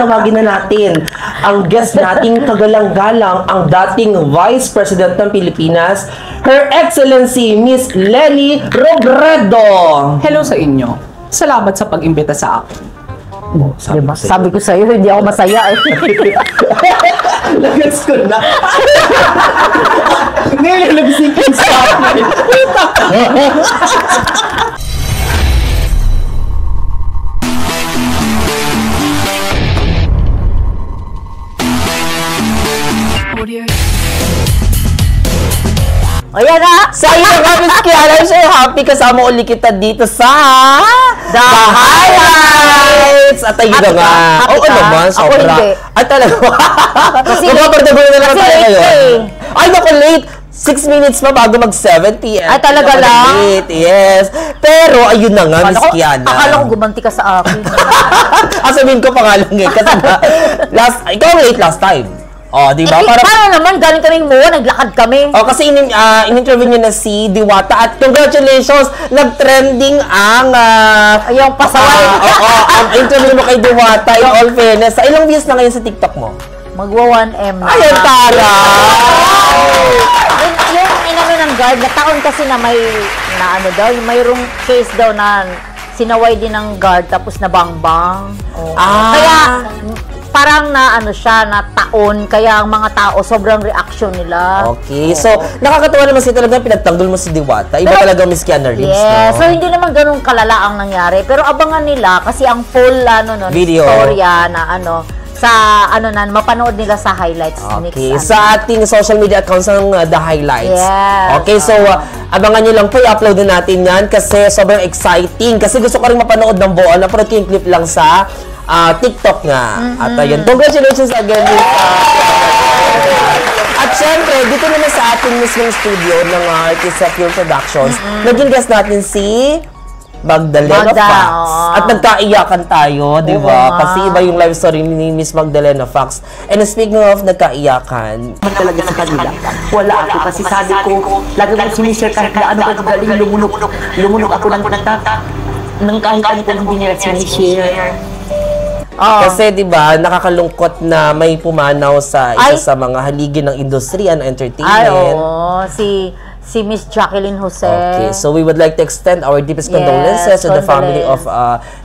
tawagin na natin ang guest nating kagalang-galang, ang dating Vice President ng Pilipinas, Her Excellency Miss Lely Robredo. Hello sa inyo. Salamat sa pag-imbita sa akin. Diba? Sabi ko sa'yo, hindi ako masaya eh. Lagans ko na. Ngayon, nagsikin sa akin. Ayan na! Sa iyo nga, Miss Kiara, I'm so happy kasama uli kita dito sa The Highlights! At ayun na nga. Oo naman, sobra. Ako hindi. Ay talaga. Kasi magpapartagulo na lang tayo ngayon. Ay, naku, late. 6 minutes pa bago mag 7 p.m. Ay, talaga lang? Late, yes. Pero, ayun na nga, Miss Kiana. Akala ko gumanti ka sa akin. Sabihin ko pa nga lang eh. Kasi ikaw late last time. Oh, di ba? Paano naman? Galing kaming MOA, naglakad kami. Oh, kasi in-interview niyo na si Diwata at congratulations, nag-trending ang yung pasaway. ang interview mo kay Diwata, in all fairness. Sa ilang views na ngayon sa TikTok mo? Magwa 1M na. Ayan, tara! Yung inano ng guard, nataon kasi na may, na ano daw, mayroong case daw na sinaway din ng guard tapos nabangbang. Oh. Kaya, parang na ano siya, na taon, kaya ang mga tao, sobrang reaction nila. Okay, so nakakatuwa naman siya talaga pinagtanggol mo si Diwata. Iba pero, talaga Miss Kiana Reeves, yes, no? so hindi naman ganun kalala ang nangyari. Pero abangan nila, kasi ang full video, storya na ano, sa ano na, mapanood nila sa highlights. Okay, sa ating social media accounts ng The Highlights. Yes. Okay, so abangan nyo lang po, i-upload na natin yan kasi sobrang exciting. Kasi gusto ko rin mapanood ng buo. Napanood ko yung clip lang sa TikTok nga. At ayun, congratulations again. At syempre, dito naman sa ating mismong studio ng Artist of Pure Productions, naging guest natin si Magdalena Fox. At nagkaiyakan tayo, di ba? Kasi iba yung live story ni Miss Magdalena Fox. And speaking of nagkaiyakan, talaga sa kanila. Wala ako kasi sabi ko, lagi ko sinishare kahit na ano ko galing lumunok ako ng kahit ano ko hindi nila sinishare. Kasi 'di ba, nakakalungkot na may pumanaw sa isa sa mga haligi ng industriya ng entertainment. Ay, oo. Si Miss Jacqueline Jose. Okay, so we would like to extend our deepest condolences to the family of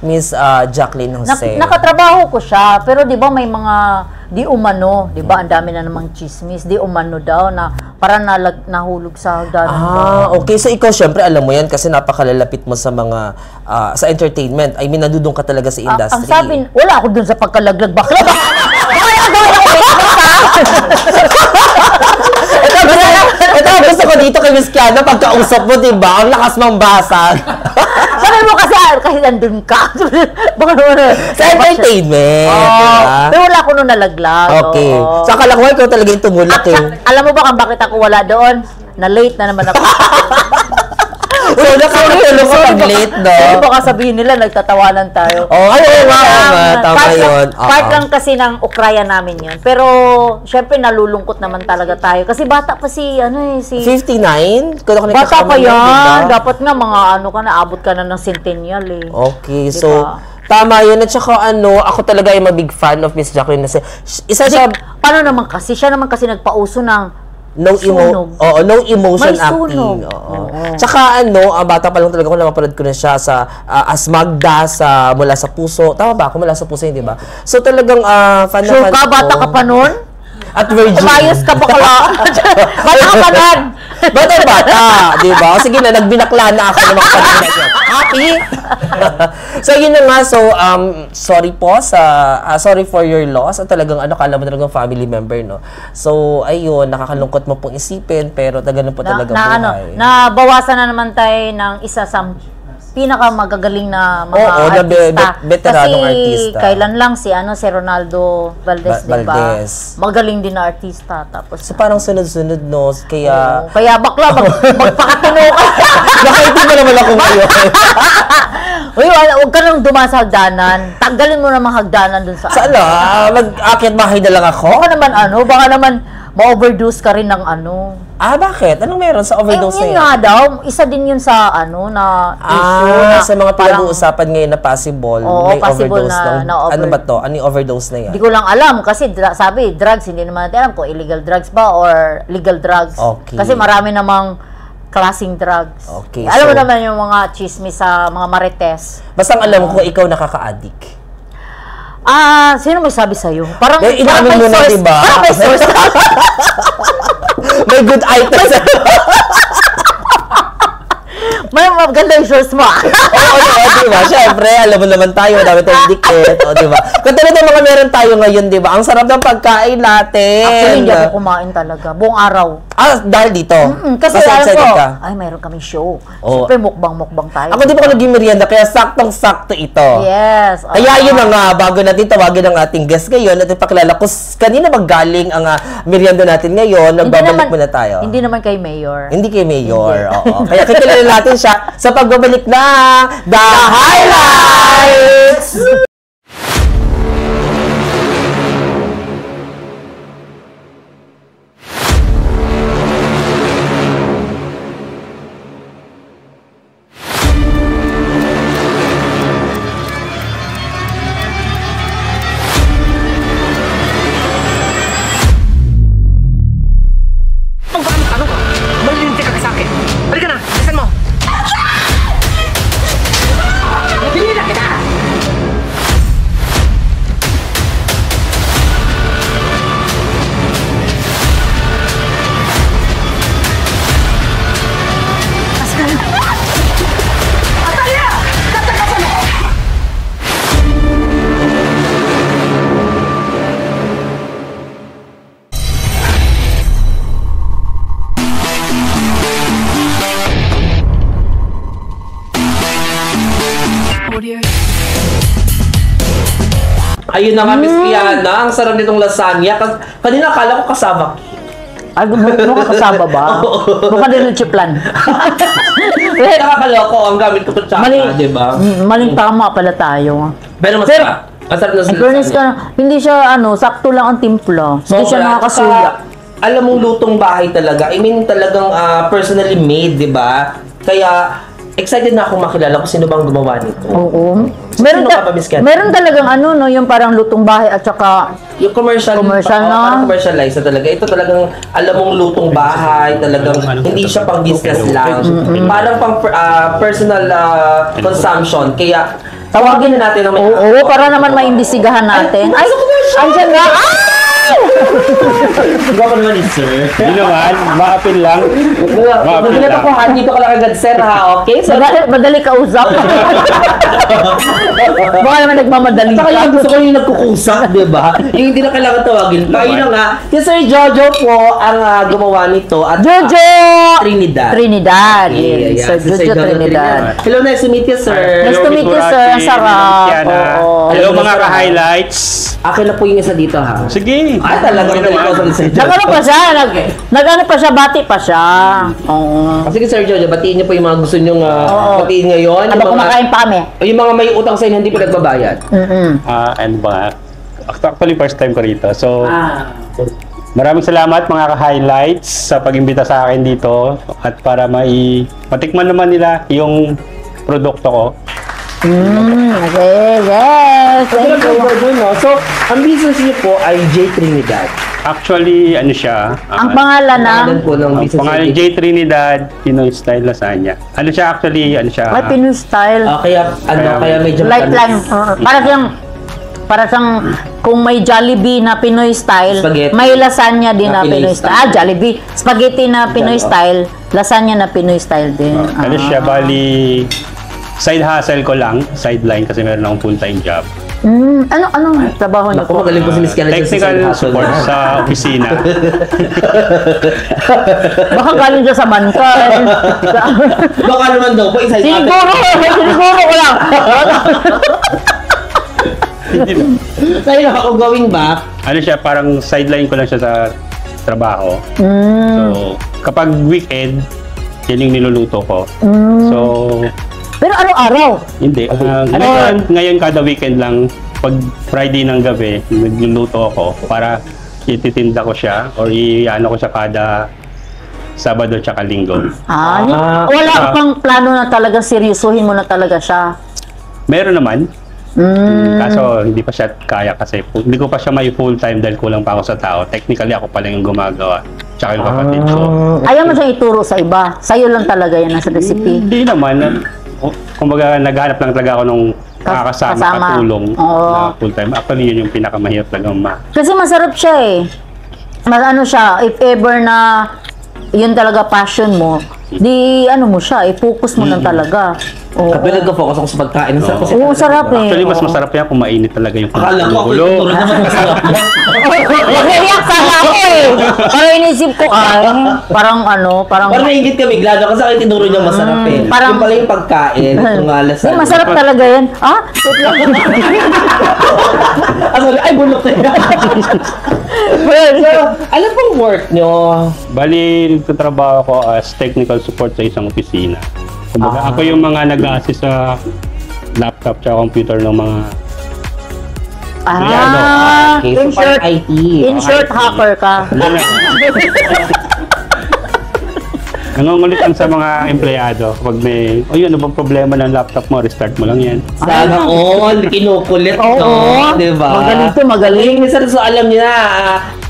Miss Jacqueline Jose. Nakatrabaho ko siya, pero 'di ba may mga di umano, 'di ba? Ang dami na namang chismis, di umano daw na parang nahulog sa hagdanan. Okay, so ikaw syempre alam mo 'yan kasi napakalalapit mo sa mga sa entertainment. I mean, nadudong ka talaga sa industry. Ang sabi, wala ako dun sa pagkalaglag bakla. Ito gusto ko dito kay Miss Kiana, pagkausap mo, diba? Ang lakas mong basag. Sabi mo kasi nandun ka. Baka naman sa entertainment, diba? Pero wala ko nung nalaglag. Okay. So, akala ko ikaw talaga yung tumulak eh. Alam mo ba kung bakit ako wala doon? Na-late na naman ako. So, nakakatulong ka pag late, no? Hindi baka sabihin nila, nagtatawanan tayo. Ayaw nga, tama yun. Part lang kasi ng ukraya namin yun. Pero, syempre, nalulungkot naman talaga tayo. Kasi bata pa si 59? Bata pa yan. Dapat nga, mga abot ka na ng centennial eh. Okay, so, tama yun. At saka ako talaga ay big fan of Miss Jacqueline. Paano naman kasi? Siya naman kasi nagpauso ng no emotion acting. Tsaka bata pa lang talaga ako, napapanood ko na siya sa as Magda sa Mula sa Puso. Tama ba ako? Mula sa Puso, hindi ba? So talagang fan na fan ko. Bata ka pa nun? At Virgin. Umayos ka bakla. Bata ka pa nun? Bata, di ba? Sige na, nagbinakla na ako ng mga panahon. Happy? So, yun na nga. So, sorry po sorry for your loss. At talagang, kala mo talagang family member, no? So, ayun, nakakalungkot mo pong isipin, pero ganun po talaga buhay. Nabawasan na naman tayo ng isa sa pinakamagagaling na mga artista. Veteranong artista. Kailan lang si Ronaldo Valdez, diba? Magaling din na artista. Tapos, so parang sunod-sunod, no? Kaya... kaya bakla, magpakatino ka. Nakaiti mo naman ako ngayon. Uy, huwag ka nang dumaan sa hagdanan. Tanggalin mo naman hagdanan dun sa... Sana, mag-akit bahay na lang ako? Baka naman ma-overdose ka rin ng ano. Bakit? Anong meron sa overdose na yun yun? nga daw, isa din yun sa na issue. Sa mga pinag-uusapan ngayon na possible, may possible overdose ano ba to? Ano yung overdose na yan? Hindi ko lang alam kasi sabi, drugs, hindi naman natin alam kung illegal drugs ba or legal drugs. Okay. Kasi marami namang klaseng drugs. Okay, Alam mo naman yung mga chismis sa mga marites. Basta alam ko ikaw nakaka-addict. Sino may sabi sa'yo? Parang inamin mo na, diba? Parang may source. May good items. May maganda yung source mo. Diba? Siyempre, alam mo naman tayo, dami tayong dikit. Diba? Katulad ng mga meron tayo ngayon, diba? Ang sarap ng pagkain natin. Actually, hindi ako kumain talaga. Buong araw. Dahil dito? Kasi alam excited ko, ka? mayroon kaming show. Siyempre, mukbang tayo. Ako di ba ako naging merienda, kaya saktong-sakto ito. Yes. Kaya yun na nga, bago natin tawagin ang ating guest ngayon, at ipakilala ko kanina maggaling ang merienda natin ngayon, nagbabalik muna tayo. Hindi naman kay Mayor. Hindi kay Mayor, oo. Kaya kikilala natin siya sa pagbabalik ng The Highlights! Ayun na nga, Miss Kiana, ang sarap nitong lasagna. Kanina akala ko kasama. Mukhang kasama ba? Mukhang din chiplan. Nakakaloko ang gamit ko sa di ba? Maling tama pala tayo. Pero masarap. Masarap na lasagna. Hindi siya, sakto lang ang timpla. Hindi siya nakakasuya. Alam mong lutong bahay talaga. I mean, talagang personally made, di ba? Kaya, excited na ako makilala kung sino bang gumawa nito. Oo. Meron talagang yung parang lutong bahay at saka yung commercial na. Parang commercialize na talaga. Ito talagang alam mong lutong bahay, talagang hindi siya pang business lang. Parang pang personal consumption. Kaya tawagin na natin ang Oo, para naman maimbisigahan natin. Ay, andyan nga. Hindi ako naman sir. Hindi naman, maapil lang. Maapil lang. Dito ka lang agad, sir, ha? Okay? So, madali ka usap. Baka naman nagmamadali ka. Saka yung gusto ko yung nagkukusa, di ba? Yung hindi na kailangan tawagin. Kaya na nga, si Sir Jojo po ang gumawa nito. At Jojo! Trinidad. Yes, Sir Jojo Trinidad. Hello, nice to meet you, sir. Nice to meet you, sir. Ang sarap. Hello, mga ka-highlights. Akin na po yung isa dito, ha? Sige. Ay, talaga ikaw sa Sir Jojo. Nag-ano pa siya? Nag-ano pa siya? Bati pa siya. Oo. Sige, Sir Jojo, batiin niyo po yung mga gusto niyong batiin ngayon. Habang kumakain pa kami. Yung mga may utang sa inyo, hindi po nagbabayad. Ano ba? Actually, first time ko rito. So, maraming salamat mga ka-highlights sa pag-imbita sa akin dito at para matikman naman nila yung produkto ko. Okay, yes. Thank you. So, ang business niyo po ay J Trinidad. Actually, ano siya? Ang pangalan po ng Ang business pangalan J Trinidad Pinoy Style Lasagna. Ano siya actually? Ano siya? Ay, Pinoy style. Kaya medyo Light lang. Para siyang kung may Jollibee na Pinoy style, Spaghetti. may lasagna din Na na Pinoy Pinoy style. Jollibee. Spaghetti na Pinoy style, lasagna na Pinoy style din. Ano siya? Bali, side hustle ko lang. Sideline kasi meron akong full-time job. Anong trabaho niyo po? Magaling po si Miss Kiana. Technical support sa opisina. Baka galing siya sa Mankal. Baka naman daw po, isa Siniguro ko lang. Kaya na ako gawin ba? Ano siya? Parang sideline ko lang siya sa trabaho. So, kapag weekend, yan yung niluluto ko. So, Pero araw-araw. Hindi. Ngayon kada weekend lang, pag Friday ng gabi, nagluluto ako para ititinda ko siya or i-ano ko siya kada Sabado tsaka Linggo. Wala kang plano na talaga seryosohin mo na talaga siya. Meron naman. Kaso hindi pa siya kaya kasi hindi ko pa siya may full time dahil kulang pa ako sa tao. Technically ako pa lang yung gumagawa. Tsaka yung kapatid ko. Ayaw mo siyang ituro sa iba. Sa'yo lang talaga yan nasa recipe. Hindi naman. Kumbaga naghanap lang talaga ako nung kasama. Katulong na full time. Actually yun yung pinakamahirap talaga Kasi masarap siya eh. Ano siya, if ever na yun talaga passion mo, di ano mo siya, i-focus mo lang talaga. Kapag nag-focus ako sa pagkain, sarap eh. Actually, mas masarap yan kung mainit talaga yung Akala ko, ako naman masarap yan. Nag-react sana ako eh. Parang inisip ko, parang Parang naingit kami, glado kasi akin tinuro niya masarap eh. Yung pala yung pagkain, itong alasan. Masarap talaga yan. Wait lang. Ay, bulok na yan. So, ano pong work nyo? Bali, nagtatrabaho ko as technical support sa isang opisina. Kumbaga, ako yung mga nag-a-assist sa laptop at computer ng mga Okay, so parang IT. In short, hacker ka. Nangungulitan sa mga empleyado pag may, ano bang problema ng laptop mo, restart mo lang yan. Sana all, kinukulit to, di ba? Magaling to, magaling. So alam niyo na,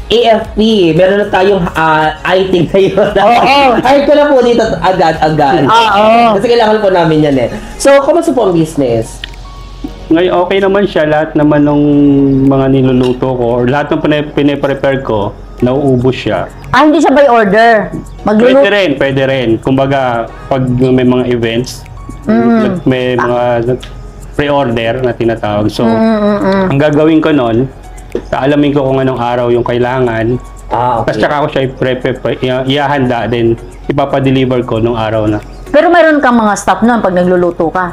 AFP, meron na tayong IT ngayon. Hire ko na po dito agad-agad. Kasi kailangan po namin yan eh. So, kamusta po ang business? Ngayon, okay naman siya. Lahat naman ng mga niluluto ko or lahat ng pinaprepare ko, nauubos siya. Hindi siya by order? Pwede rin. Kumbaga, pag may mga events, may mga pre-order na tinatawag. So, ang gagawin ko nun, alamin ko kung anong araw yung kailangan. Okay. Tapos tsaka ako siya ihahanda, then ipapadeliver ko nung araw na. Pero meron kang mga staff nun pag nagluluto ka?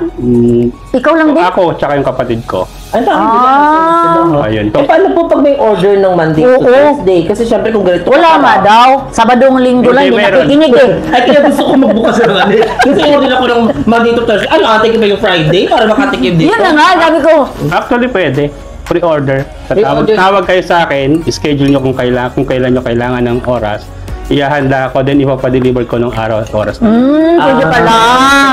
Ikaw lang din? Ako, tsaka yung kapatid ko. Ayun. Paano po pag may order ng Monday to Thursday? Kasi syempre kung ganito... Wala nga daw. Sabadong Linggo lang, hindi nakikinig eh. Ay, kaya gusto ko magbukas ng ano. Kasi order ako ng Monday to Thursday. Ano, atikin ba yung Friday para makatikim dito? Yun na nga, sabi ko. Actually, pwede. Pre-order. Tawag kayo sa akin, schedule nyo kung kailan nyo kailangan ng oras. Ihahanda ko, then ipapadeliver ko ng araw at oras na. Pwede pala.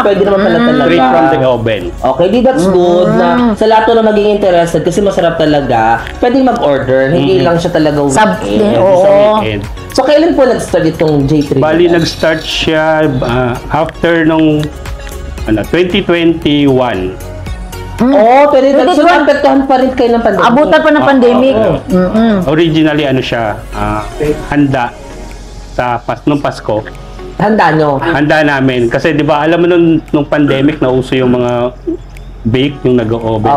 Pwede naman pala talaga. Straight from the oven. Okay, that's good na sa lahat na maging interested kasi masarap talaga. Pwede mag-order, hindi lang siya talaga weekend. Weekend. So, kailan po nag-start itong J3? Bali, nag-start siya after nung 2021. Pwede so naapektuhan pa rin kayo ng pandemic. Abutan pa ng pandemic. Originally, siya, handa nung Pasko. Handa nyo? Handa namin. Kasi di ba alam mo nung pandemic, nauso yung mga bake, yung nag-oven.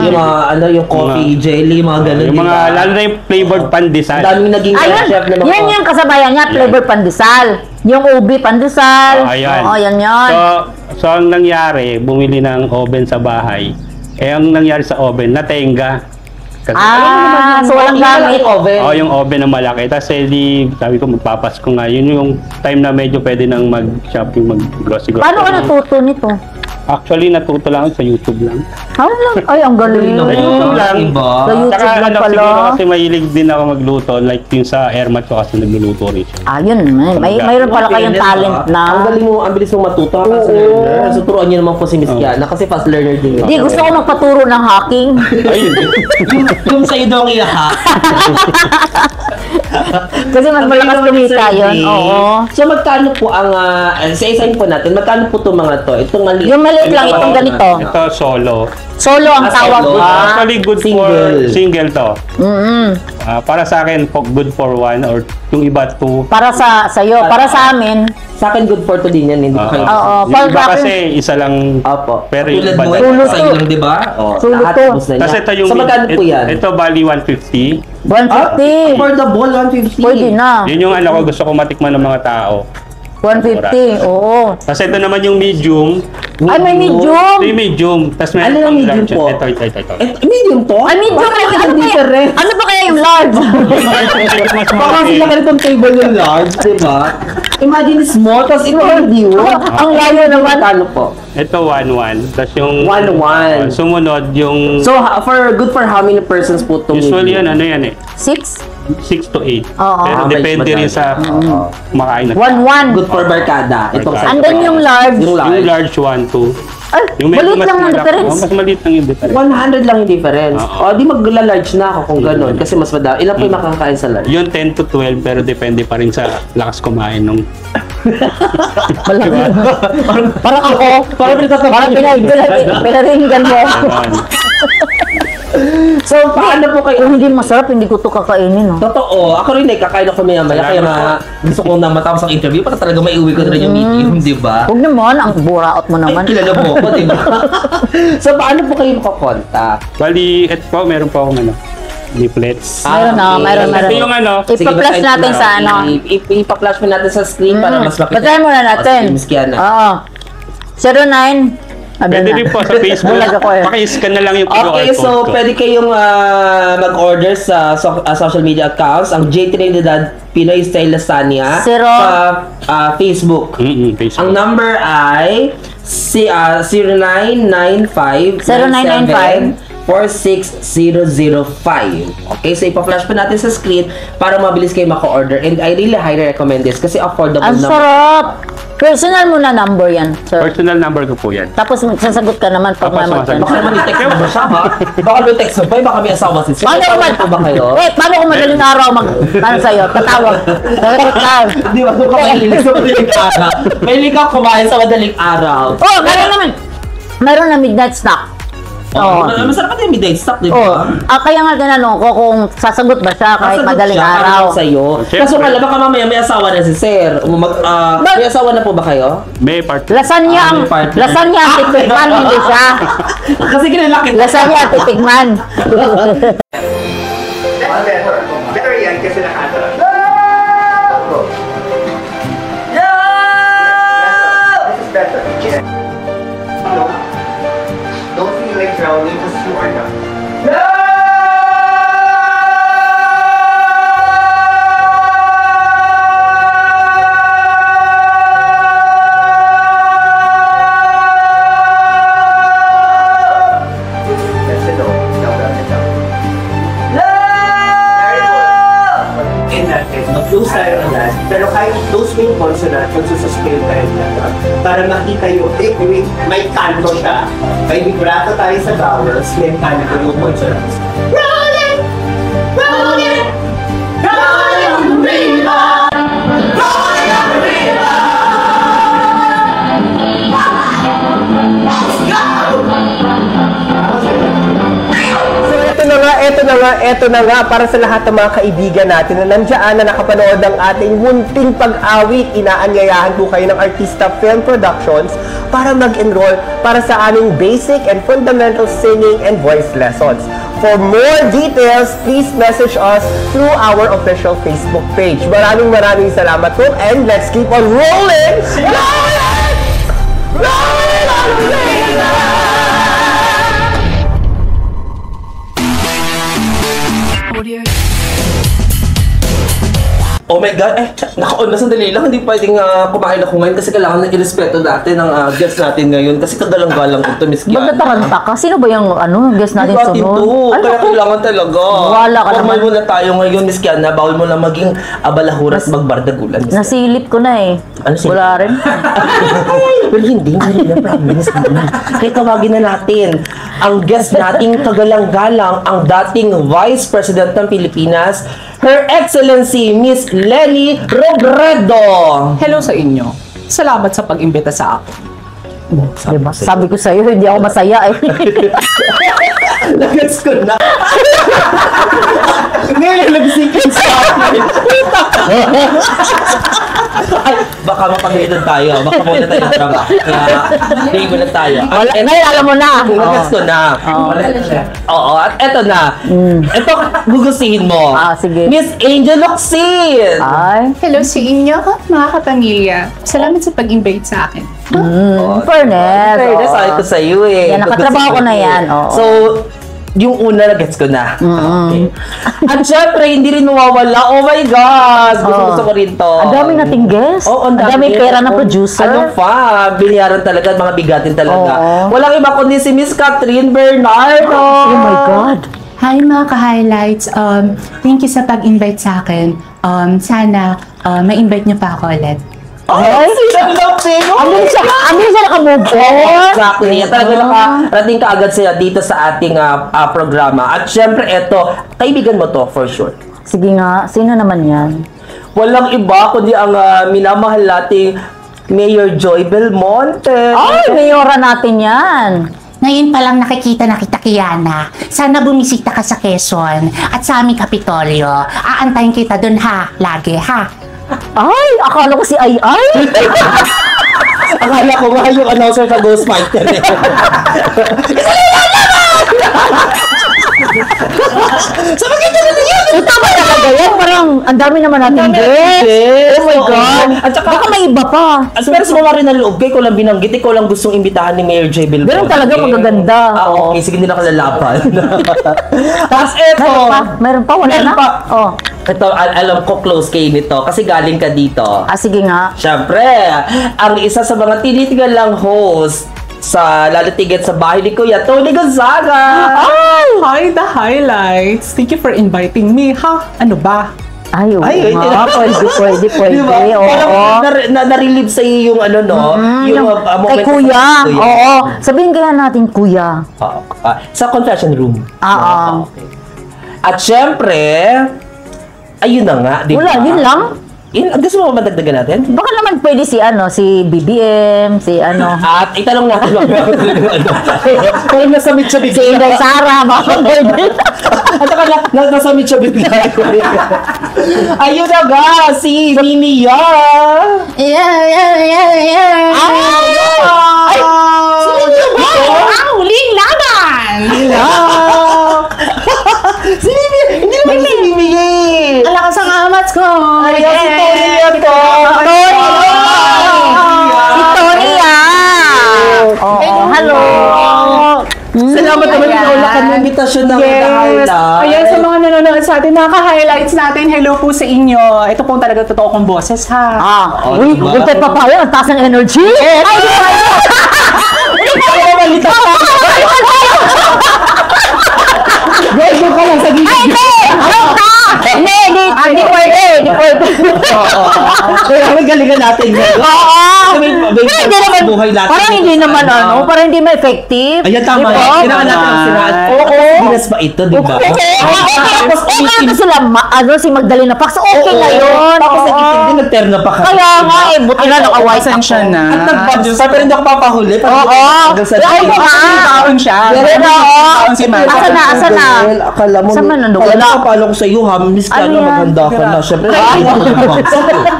Yung mga, yung coffee, jelly, mga ganun. Yung mga, lalo na yung flavored pandesal. Daming naging chef na mga... Yan yung kasabayan niya, flavored pandesal. Yung ubi pandesal. Ayan. Yan. So, ang nangyari, bumili ng oven sa bahay. Ang nangyari sa oven, natenga. So walang gamit. Yung oven na malaki. Tapos sabi ko, magpapasko nga. Yun yung time na medyo pwede nang mag-shopping, mag-grocery. Paano ka natuto nito? Actually, natuto lang sa YouTube lang. Ay, ang galing. Sa YouTube lang. Sa YouTube lang pala. Siguro kasi mahilig din ako magluto. Like yung sa Airmat ko kasi nagluluto rin siya. Yun. Mayroon pala kayong talent na. Ang galing mo, ang bilis mong matuto. Fast learner. So, turuan niyo naman po si Miss Kiana kasi fast learner din. Hindi, gusto ko magpaturo ng hacking. Ayun. Yung sa'yo daw ang i-hack. Kasi mas malakas kumita yun. Oo. So, magkano po ang, sa isahin po natin, magkano po itong mga to? Itong maliit. Yung maliit lang, itong ganito. Ito, solo. Solo ang tawag. Actually, good for single to. Mm-hmm. Para sa akin, good for one or yung iba two. Para sa'yo, para sa amin. Sa akin, good for two din yan. Hindi kayo. Oo. Yung iba kasi, isa lang. Opo. Pero yung Tulad iba mo, Tulo sa'yo lang, di ba? Tulo to. Kasi ito yung, so, magkano po yan? Ito bali 150. 150. For the ball, 150. Pwede na. Yun yung ano ko, gusto ko matikman ng mga tao. 150, oo. Kasi ito naman yung medium. Ay, may medium. Ito yung medium. Tapos Ano meron yung pang medium large. po? Ito. Medium to? Ay, medium. Ano ba kaya yung large? Baka sila ka itong table yung large, di ba? Imagine small, tapos ito medium. Ang layo naman. Ano po? Ito 1-1. Tapos yung 1-1. sumunod yung So, good for how many persons po itong usually medium? ano yan eh. 6? 6 to 8. Oo. Pero Average depende ba rin tayo? sa kumakain na. 1-1. Good for barkada. Itong Barkada. size. And then yung large. Yung Yung large. large 1-2. Ay, medyo maliit lang ang malaki- difference. Mas maliit lang yung difference. 100 lang yung difference. Oo. O, di magla-large na ako kung gano'n. Kasi mas madami. Ilan po yung makakain sa large? Yung 10 to 12 pero depende pa rin sa lakas kumain nung Parang ako. Parang pinaringgan mo. Ganon. So, paano po kayo? Kung hindi masarap, hindi ko to kakainin. Oh. Totoo. Ako rin kakain ako maya-maya. Kaya nga, gusto ko na matapos ang interview para talaga maiuwi ko na rin yung medium, di ba? Huwag naman, ang buraot mo naman. Kilala mo ako, di ba? So, paano po kayo makakontak? Bali, ito po, meron po akong leaflets. Mayroon na, mayroon. Ito yung ano, Ipa-flash basahin natin ko sa na. ano. Ipa-flash mo natin sa screen para mas makita. Basahin muna natin. Sige, Miss Kiana. Oo. 09. pwede rin po sa Facebook. Bulag ako eh. Paki-scan na lang yung QR Okay, code so ko. pwede kayong mag-order sa social media accounts. Ang J Trinidad Pinoy Style Lasagna Zero. sa Facebook. Facebook. Ang number ay 0995 46005. Okay, so ipa-flash pa natin sa screen para mabilis kayo maka-order. And I really highly recommend this kasi affordable Ang naman. sarap. Personal mo na number yan, sir. Personal number ko po yan. Tapos sasagot ka naman pag may Tapos mag- Baka naman i-text mo ba siya, ha? Baka may text mo ba? Baka may asawa si Sir. Paano ko po ba kayo? paano ko madaling araw ano sa'yo? Tatawag. Di ba? Doon ka mahilig sa madaling araw. Mahilig ka kumain sa madaling araw. Oh, meron naman. Meron na midnight snack. Oo. Masarap ka yung midnight stock, di Oh, ba? kaya nga tinanong ko kung sasagot ba siya kahit Sasagot madaling siya, araw. parang sa'yo. Siyempre. Kaso nga, baka mamaya may asawa na si Sir. May asawa na po ba kayo? May part. Lasagna ang may partner. lasagna ang titikman, hindi siya. Kasi kinala kita. Lasagna ang titikman. Better yan kasi nakaharap. This is better. Don't feel like drowning because you are not. That's it, oh. Now down it down. In that case, mag-close tayo ng last. Pero kahit those main consonant, magsususpend tayo na para makita yung, may kanto siya. May vibrato tayo sa vowels, may kanto yung consonants. Rolling! Rolling! Rolling river! Rolling river! So eto na nga para sa lahat ng mga kaibigan natin na nandiyan na nakapanood ng ating munting pag-awit. Inaanyayahan po kayo ng Artista Film Productions para mag-enroll para sa aming basic and fundamental singing and voice lessons. For more details, please message us through our official Facebook page. Maraming salamat po and let's keep on rolling! Rolling! Rolling on the river! Oh my God! Naka-on na sandali lang. Hindi pwedeng kumain ako ngayon kasi kailangan na irespeto natin ang guest natin ngayon kasi kagalang-galang ito, Miss Kiana. Magtatakanta ka. Sino ba yung guest natin Diba, Tito? sunod? Kaya kailangan talaga. Wala ka Formal naman. muna tayo ngayon, Miss Kiana. Bawal mo na maging abalahura at magbardagulan, Miss Kiana. Nasilip ko na eh. Ano silip? Wala rin. Pero hindi na promise. Kaya tawagin na natin ang guest nating kagalang-galang, ang dating Vice President ng Pilipinas, Her Excellency Miss Lely Robredo. Hello sa inyo. Salamat sa pag-imbita sa akin. Diba? Sabi ko sa'yo, hindi ako masaya eh. Nag-gets ko na. Ngayon, nag-sinkin sa akin. Ay, baka mapag-iitan tayo. Baka muna tayo ng trabaho. Kaya, hindi muna tayo. Ngayon alam mo na. Gets ko na. Oo, at eto na. Ito, gugustuhin mo. Sige. Miss Angel Locsin! Ay. Hello sa inyo, mga kapamilya. Salamat sa pag-invite sa akin. Fairness. Fairness, sabi ko sa'yo eh. Yan, nakatrabaho ko na yan. Oo. So, yung una na gets ko na. Okay. At syempre, hindi rin mawawala. Oh my God! Gusto ko rin to. Ang dami nating guest. Oo, ang dami pera ng producer. Ano pa? Binayaran talaga, mga bigatin talaga. Oo. Walang iba kundi si Miss Catherine Bernardo. Oh my God. Hi mga ka-highlights. Thank you sa pag-invite sa akin. Sana ma-invite niyo pa ako ulit. Ay! Ang bilis siya naka-move on. Exactly. Talaga nakarating ka agad siya dito sa ating programa. At syempre, eto, kaibigan mo to for sure. Sige nga, sino naman yan? Walang iba kundi ang minamahal nating Mayor Joy Belmonte. Ay, mayora natin yan. Ngayon pa lang nakikita na kita, Kiana. Sana bumisita ka sa Quezon at sa aming Kapitolyo. Aantayin kita dun ha, lagi ha. Ay, akala ko si Ay. Akala ko nga yung announcer sa Ghostfighter. Sabi ka na yan! Tama talaga yan. Parang ang dami naman natin guest. Oh my God. At saka, Baka may iba pa. pero sumama rin na loob ko, ikaw lang binanggit, ikaw lang gustong imbitahan ni Mayor J. Belmonte. Ganun talaga, magaganda. Okay, sige, hindi na kalalapan. Tapos eto. Meron pa? Wala Meron na? pa. Oh. Ito, alam ko close kayo nito kasi galing ka dito. Sige nga. Siyempre, ang isa sa mga tinitigan lang host sa Lalatigan sa bahay ni Kuya Tony Gonzaga. Hi, the highlights. Thank you for inviting me ha. Ano ba? Ay, oo Ay, nga. Pwede. Diba? Oo. Parang na-relieve sa'yo yung ano, no? Yung Kay moment Kuya. sa Kuya. Oo. Sabihin kaya natin Kuya. Sa confession room. Oo. Okay. At syempre, ayun na nga, di ba? Wala, yun lang. Gusto mo ba madagdagan natin? Baka naman pwede si BBM, si At itanong natin mamaya kung kung nasa Mitsubishi. si Inday Sara, baka pwede. At saka nasa Mitsubishi. Ayun na nga, si Mimia. Yeah. Ay! Ang huling laban! Si Mimia! Hindi naman si Mimia eh! Ang lakas ang amats ko! Ayan, si Tony yan to! Si Tony yan! Oo, hello! Salamat naman na wala ka ng invitasyon ng highlight. Ayan, sa mga nanonood sa atin, naka-highlights natin, hello po sa inyo. Ito po talaga totoo kong boses, ha? Uy, diba? huwag tayo papaya, ang taas ng energy! Ay, di ba? Malita ka! Gaya ka lang sa gigit. Ay, hindi! Hindi pwede! Kaya may galingan natin. Oo! Hindi naman, buhay natin. parang hindi naman parang hindi ma-effective. Ayan, tama. Diba? Kailangan natin ang sinat. Oo. Binas ba ito, di ba? Tapos sila, si Magdalena Pax, okay na yun. Tapos Oo. nakitin din, nagterno pa ka. Kaya nga buti na nakaway Pasensya na. At nag-budget pa, pero hindi ako papahuli. Oo. Ay, Ay, Taon siya. Pero, Taon si Mike. Asa na? Akala mo, Saan man nandun? wala Wala. ka pala ko sa iyo, ha? Miss ka Ano na, yan? maghanda ka na. Siyempre,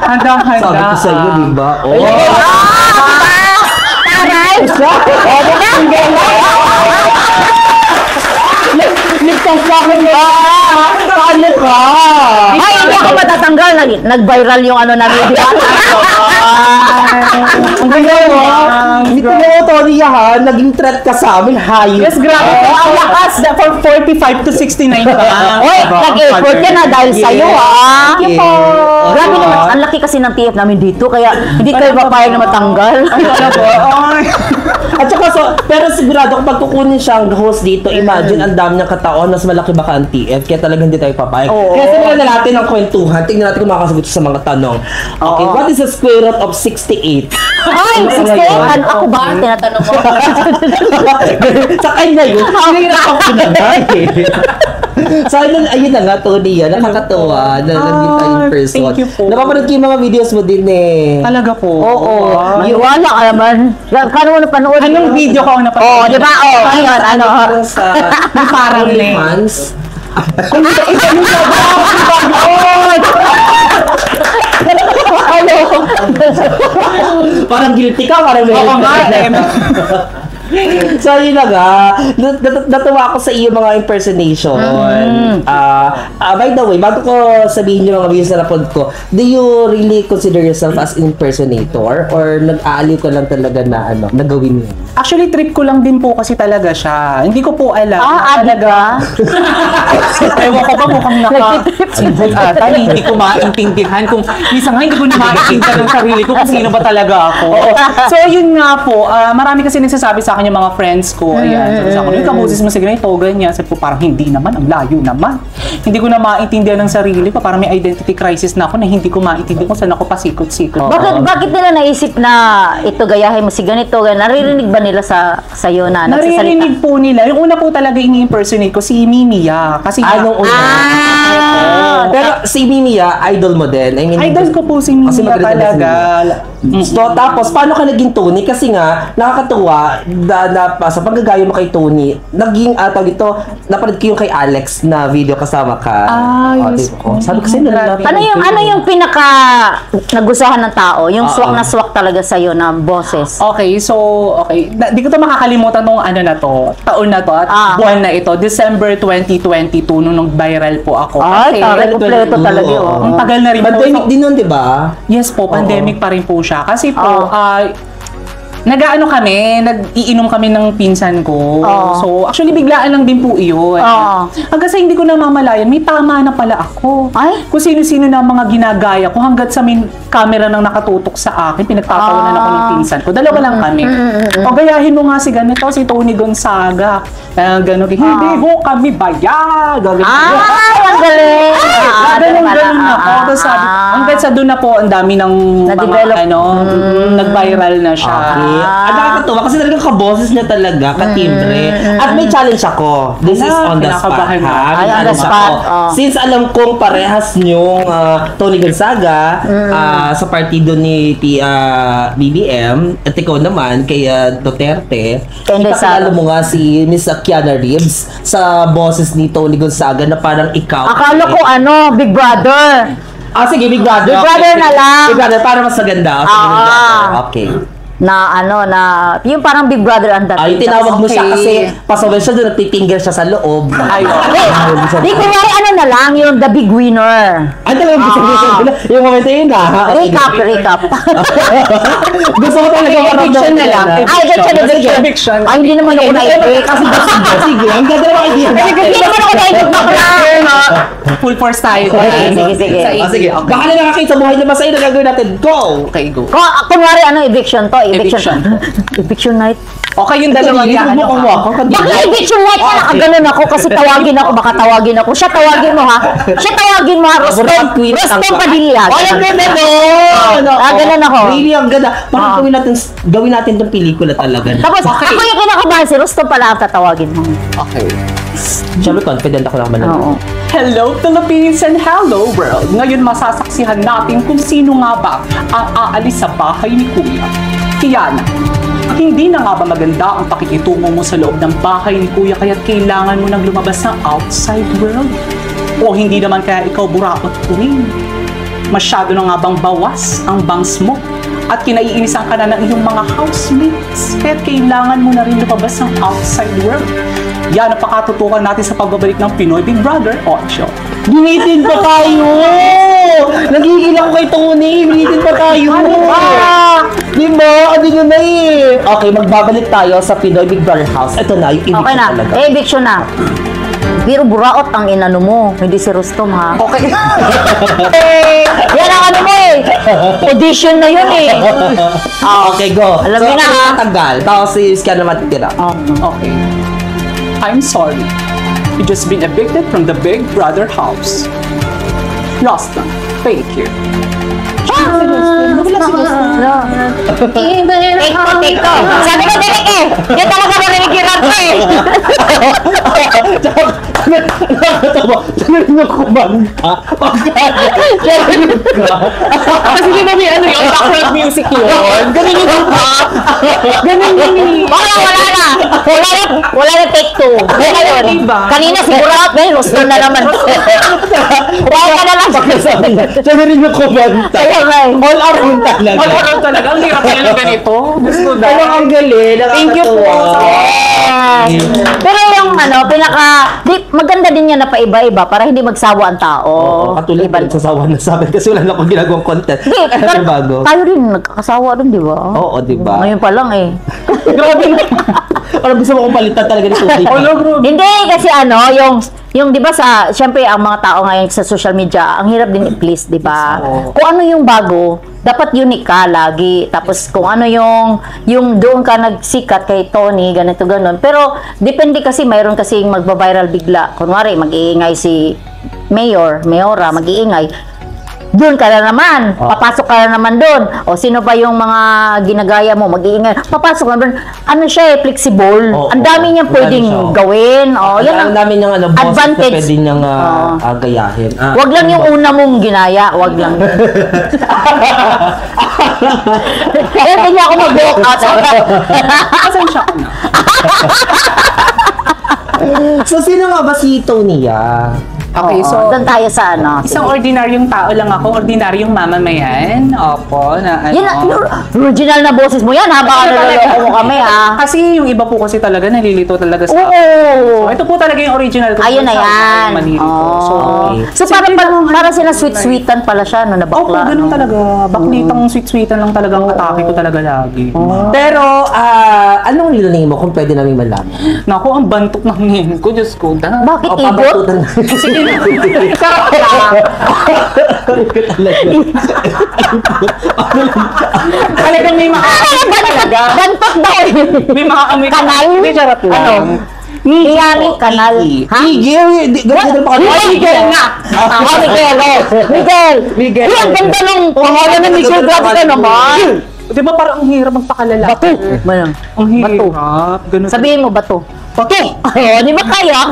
Handa-handa. sabi ko sa iyo, di ba? Oh. Taray! Pwede na? Ligtas ka ako ba? Paano ka? Ay, hindi ako matatanggal. Nag-viral yung ano namin, di ba? Ang ganda mo. Hindi ko mo, Tony, ha? Naging threat ka sa amin, hayop. Yes, grabe po. Ang lakas na for 45 to 69 pa. Oy, nag-effort ka na dahil sa'yo, ha? Thank you po. Grabe naman, ang laki kasi ng TF namin dito, kaya hindi kayo papayag na matanggal. At saka, pero sigurado kapag kukunin siyang host dito, imagine ang dami niyang kataon, mas malaki baka ang TF, kaya talagang hindi tayo papayag. Kaya simulan na natin ang kwentuhan, tingnan natin kung makakasagot sa mga tanong. Okay, what is the square root of 68? Ay, 68! Ano ako ba? Tinatanong mo. Sa kanya yun, hinahirapan ko na nga eh. So, ayun na nga, Tony, nakakatawa na nandito tayo in person. Thank you po. Napapanood ko yung mga videos mo din eh. Talaga po. Oo. Wala ka naman. Kano mo napanood? Anong video ko ang napanood? Oo, di ba? Oo, ayun, ano. Parang sa Parang OnlyFans. Parang guilty ka, parang may Oo nga, So, yun na nga. Natuwa ako sa iyo mga impersonation. By the way, bago ko sabihin yung mga views na napod ko, do you really consider yourself as an impersonator? Or nag-aaliw ka lang talaga na nagawin yun? Actually, trip ko lang din po kasi talaga siya. Hindi ko po alam. Talaga? Ewan ko ba mukhang hindi ko maintindihan kung minsan nga hindi ko na maintindihan ng sarili ko kung sino ba talaga ako. So, yun nga po. Marami kasi nagsasabi sa akin yung mga friends ko. Ayan. Sabi sa akin, yung kaboses mo sa ganito, ganyan. Sabi ko, parang hindi naman. Ang layo naman. Hindi ko na maintindihan ng sarili ko. Parang may identity crisis na ako na hindi ko maintindihan kung saan ako pasikot-sikot. Bakit nila naisip na ito gayahin mo si ganito? Naririnig ba nila sa'yo na nagsasalita? Naririnig po nila. Yung una po talaga ini-impersonate ko si Mimiya. Kasi anong una? Pero si Mimiya, idol mo din. I mean, idol ko po si Mimiya talaga. So, tapos, paano ka naging Tony? Kasi nga, nakakatuwa, sa paggagayo mo kay Tony, naging, napanood ko yung kay Alex na video kasama ka. Sabi ko sa'yo, ano yung pinaka nagustuhan ng tao? Yung swak na swak talaga sa'yo na boses? Okay. Di ko to makakalimutan nung taon na to at buwan na ito, December 2022, nung viral po ako. Kompleto talaga. Ang tagal na rin po. Pandemic din nun, di ba? Yes po, pandemic pa rin po siya. Kasi po, nag-iinom kami ng pinsan ko. So, actually, biglaan lang din po iyon. Hanggang sa hindi ko namamalayan, may tama na pala ako. Kung sino-sino na mga ginagaya ko, hanggat sa camera nang nakatutok sa akin, pinagtatawanan ako ng pinsan ko. Dalawa lang kami. O, gayahin mo nga si ganito, si Tony Gonzaga. Gano'n, hindi mo kami bayad. Ang galing! Ganun ako. Tapos sabi, hanggang sa doon na po, ang dami ng mga, nag-viral na siya. Nakakatuwa kasi talagang kaboses niya talaga, katimbre. At may challenge ako. This is on the spot. On the spot. Since alam kong parehas niyong Tony Gonzaga sa partido ni BBM, at ikaw naman kay Duterte, ipakalalo mo nga si Miss Kiana Reeves sa boses ni Tony Gonzaga na parang ikaw. Akala ko Big Brother. Sige, Big Brother. Big Brother na lang. Big Brother, para mas maganda. Okay. Yung parang Big Brother ang dating. Tinawag mo siya kasi pasawal siya doon, nagtitingger siya sa loob. Di kunyari na lang, yung the big winner. Talagang yung momento yun Recap. Gusto ko talaga eviction na lang. Eviction. Hindi naman ako na-evict. Sige, ang ganda naman idea. Hindi naman ako na-evict. Full force tayo. Sige. Baka na nakakita sa buhay naman sa'yo na gagawin natin. Go! Okay, go. Kunwari, eviction to? Eviction night. Okay, yung dalawa yan. Baka eviction night na nakaganon ako kasi tawagin ako, baka tawagin ako. Siya tawagin mo ha. Rostom Padilla. Ganon ako. Really, ang ganda. Parang gawin natin itong pelikula talaga. Tapos, ako yung kinakabahan, si Rostom pala ang tatawagin mo. Okay. Siyempre, confident ako naman. Hello Philippines and hello world! Ngayon masasaksihan natin kung sino nga ba ang aalis sa bahay ni Kuya. Kiana, hindi na nga ba maganda ang pakikitungo mo sa loob ng bahay ni Kuya kaya't kailangan mo nang lumabas ng outside world? O hindi naman kaya ikaw burakot queen? Masyado na nga bang bawas ang bangs mo? At kinaiinisan ka na ng iyong mga housemates kaya't kailangan mo na rin lumabas ng outside world? Yan ang pakatutukan natin sa pagbabalik ng Pinoy Big Brother on show. Binitin pa tayo! Nagigil ako kay Tony! Binitin pa tayo! Di ba? Ano nyo na eh! Okay, magbabalik tayo sa Pinoy Big Brother house. Ito na, yung eviction talaga. Eviction na. Pero buraot ang inano mo, hindi si Rostom ha. Okay. Yan ang mo audition na yun eh. Okay, go. Alam mo na ha. Tagal. Tapos si Kiana matitira. Okay. I'm sorry. You just been evicted from the Big Brother house. Rostam, thank you. Take ko. Sabi ko direk eh. Yan talaga marinig yung rap eh. Sabi mo kumanta. Kasi di ba may yung background music yun? Ganun yung ba? Ganun yun. Wala na take two. Kanina siguro out na Rostam na naman. Huwag ka na lang. Siya na rin yung kumanta. All around talaga. All around talaga. Ang hirap nila ng ganito. Gusto na. Pero ang galing. Thank you po. Pero yung maganda din yan na paiba-iba para hindi magsawa ang tao. Katulad ba nagsasawa na sa akin kasi wala na akong ginagawang content. Hindi, bago. tayo rin nagkakasawa rin, di ba? Oo, di ba? Ngayon pa lang eh. Grabe na. Parang gusto mo kong palitan talaga ni Suzy. Hindi, kasi yung di ba syempre ang mga tao ngayon sa social media, ang hirap din i-please, di ba? Kung ano yung bago, dapat unique ka lagi. Tapos kung ano yung doon ka nagsikat kay Tony, ganito ganon. Pero depende kasi, mayroon kasing magba-viral bigla. Kunwari, mag-iingay si Mayora, mag-iingay. Doon ka na naman, papasok ka na naman doon. O sino ba yung mga ginagaya mo, mag-iingay, papasok ka doon. Ano siya flexible. Ang dami niyang pwedeng gawin. Yan ang dami niyang advantage. Pwede niyang gayahin. Wag lang yung una mong ginaya, wag lang. Kaya hindi ako mag-walk out. Pasensya ko na. So, sino nga ba si Tonya? Okay, so doon tayo sa isang ordinaryong tao lang ako, ordinaryong mamamayan. Opo, na Yan, original na boses mo yan, habang naloloko mo kami, ha? Kasi yung iba po kasi talaga, nalilito talaga sa Oo. So, ito po talaga yung original ko. Ayun na yan. So, para sila sweet-sweetan pala siya, no, na bakla. Ganun talaga. Baknitang sweet-sweetan lang talaga ang atake ko talaga lagi. Pero, anong lilaning mo kung pwede namin malaman? Naku, ang bantok ng ngayon ko, Diyos ko. Bakit ibot? Pabatutan na. Sige na. Talagang may mga talaga. Bantok daw. May mga amoy Kanal? May charot lang. Iyari, kanal. Ha? Miguel! Ganun pa ka. Miguel nga! Miguel! Ang ganda nung pangalan na Miguel. Grabe ka naman. Di ba parang ang hirap magpakalala? Bato. Ang hirap. Ganun. Sabihin mo, bato. Bato. Di ba kaya?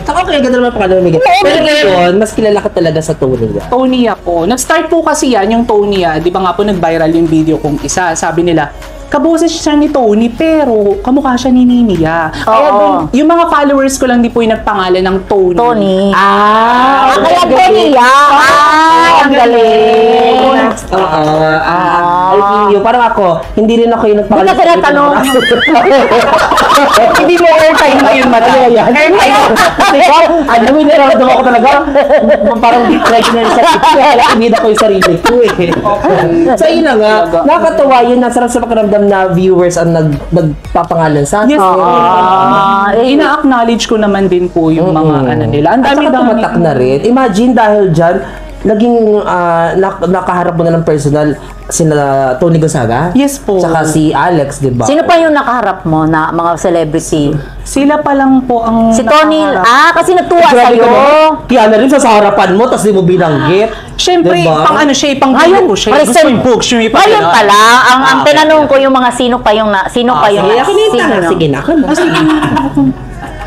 Saka kaya ganda naman pangalan Miguel. Pero ngayon, mas kilala ka talaga sa Tonya. Tonya po. Nag-start po kasi yan, yung Tonya. Di ba nga po nag-viral yung video kong isa. Sabi nila, kaboses siya ni Tony, pero kamukha siya ni Niniya. Kaya dun, yung mga followers ko lang di po yung nagpangalan ng Tony. Kaya Tonya. Ang galing. Alpinio, parang ako, hindi rin ako yung Hindi ka tinatanong. Hindi mo airtime ngayon, madali. Airtime. Ano mo, nararamdaman ko talaga. Parang deep like na rin sa kaya inida ko yung sarili ko eh. So yun na nga, nakakatawa yun, nasarap sa pakiramdam na viewers ang nagpapangalan sa akin. Yes, ina-acknowledge ko naman din po yung mga ano nila. Ang At saka dami-dami tumatak na rin. Imagine dahil dyan, naging nakaharap mo na ng personal sina Tony Gonzaga? Yes po. Tsaka si Alex, di ba? Sino pa yung nakaharap mo na mga celebrity? Sila pa lang po ang Si Tony, kasi natuwa Grabe sa'yo. ka naman. Kaya na rin sa harapan mo, tapos di mo binanggit. Siyempre, Diba? pang ano siya, pang video ko siya. Gusto yung books, yung ipa. Ngayon pala, ang tinanong ko yung mga sino pa yung Sige, na.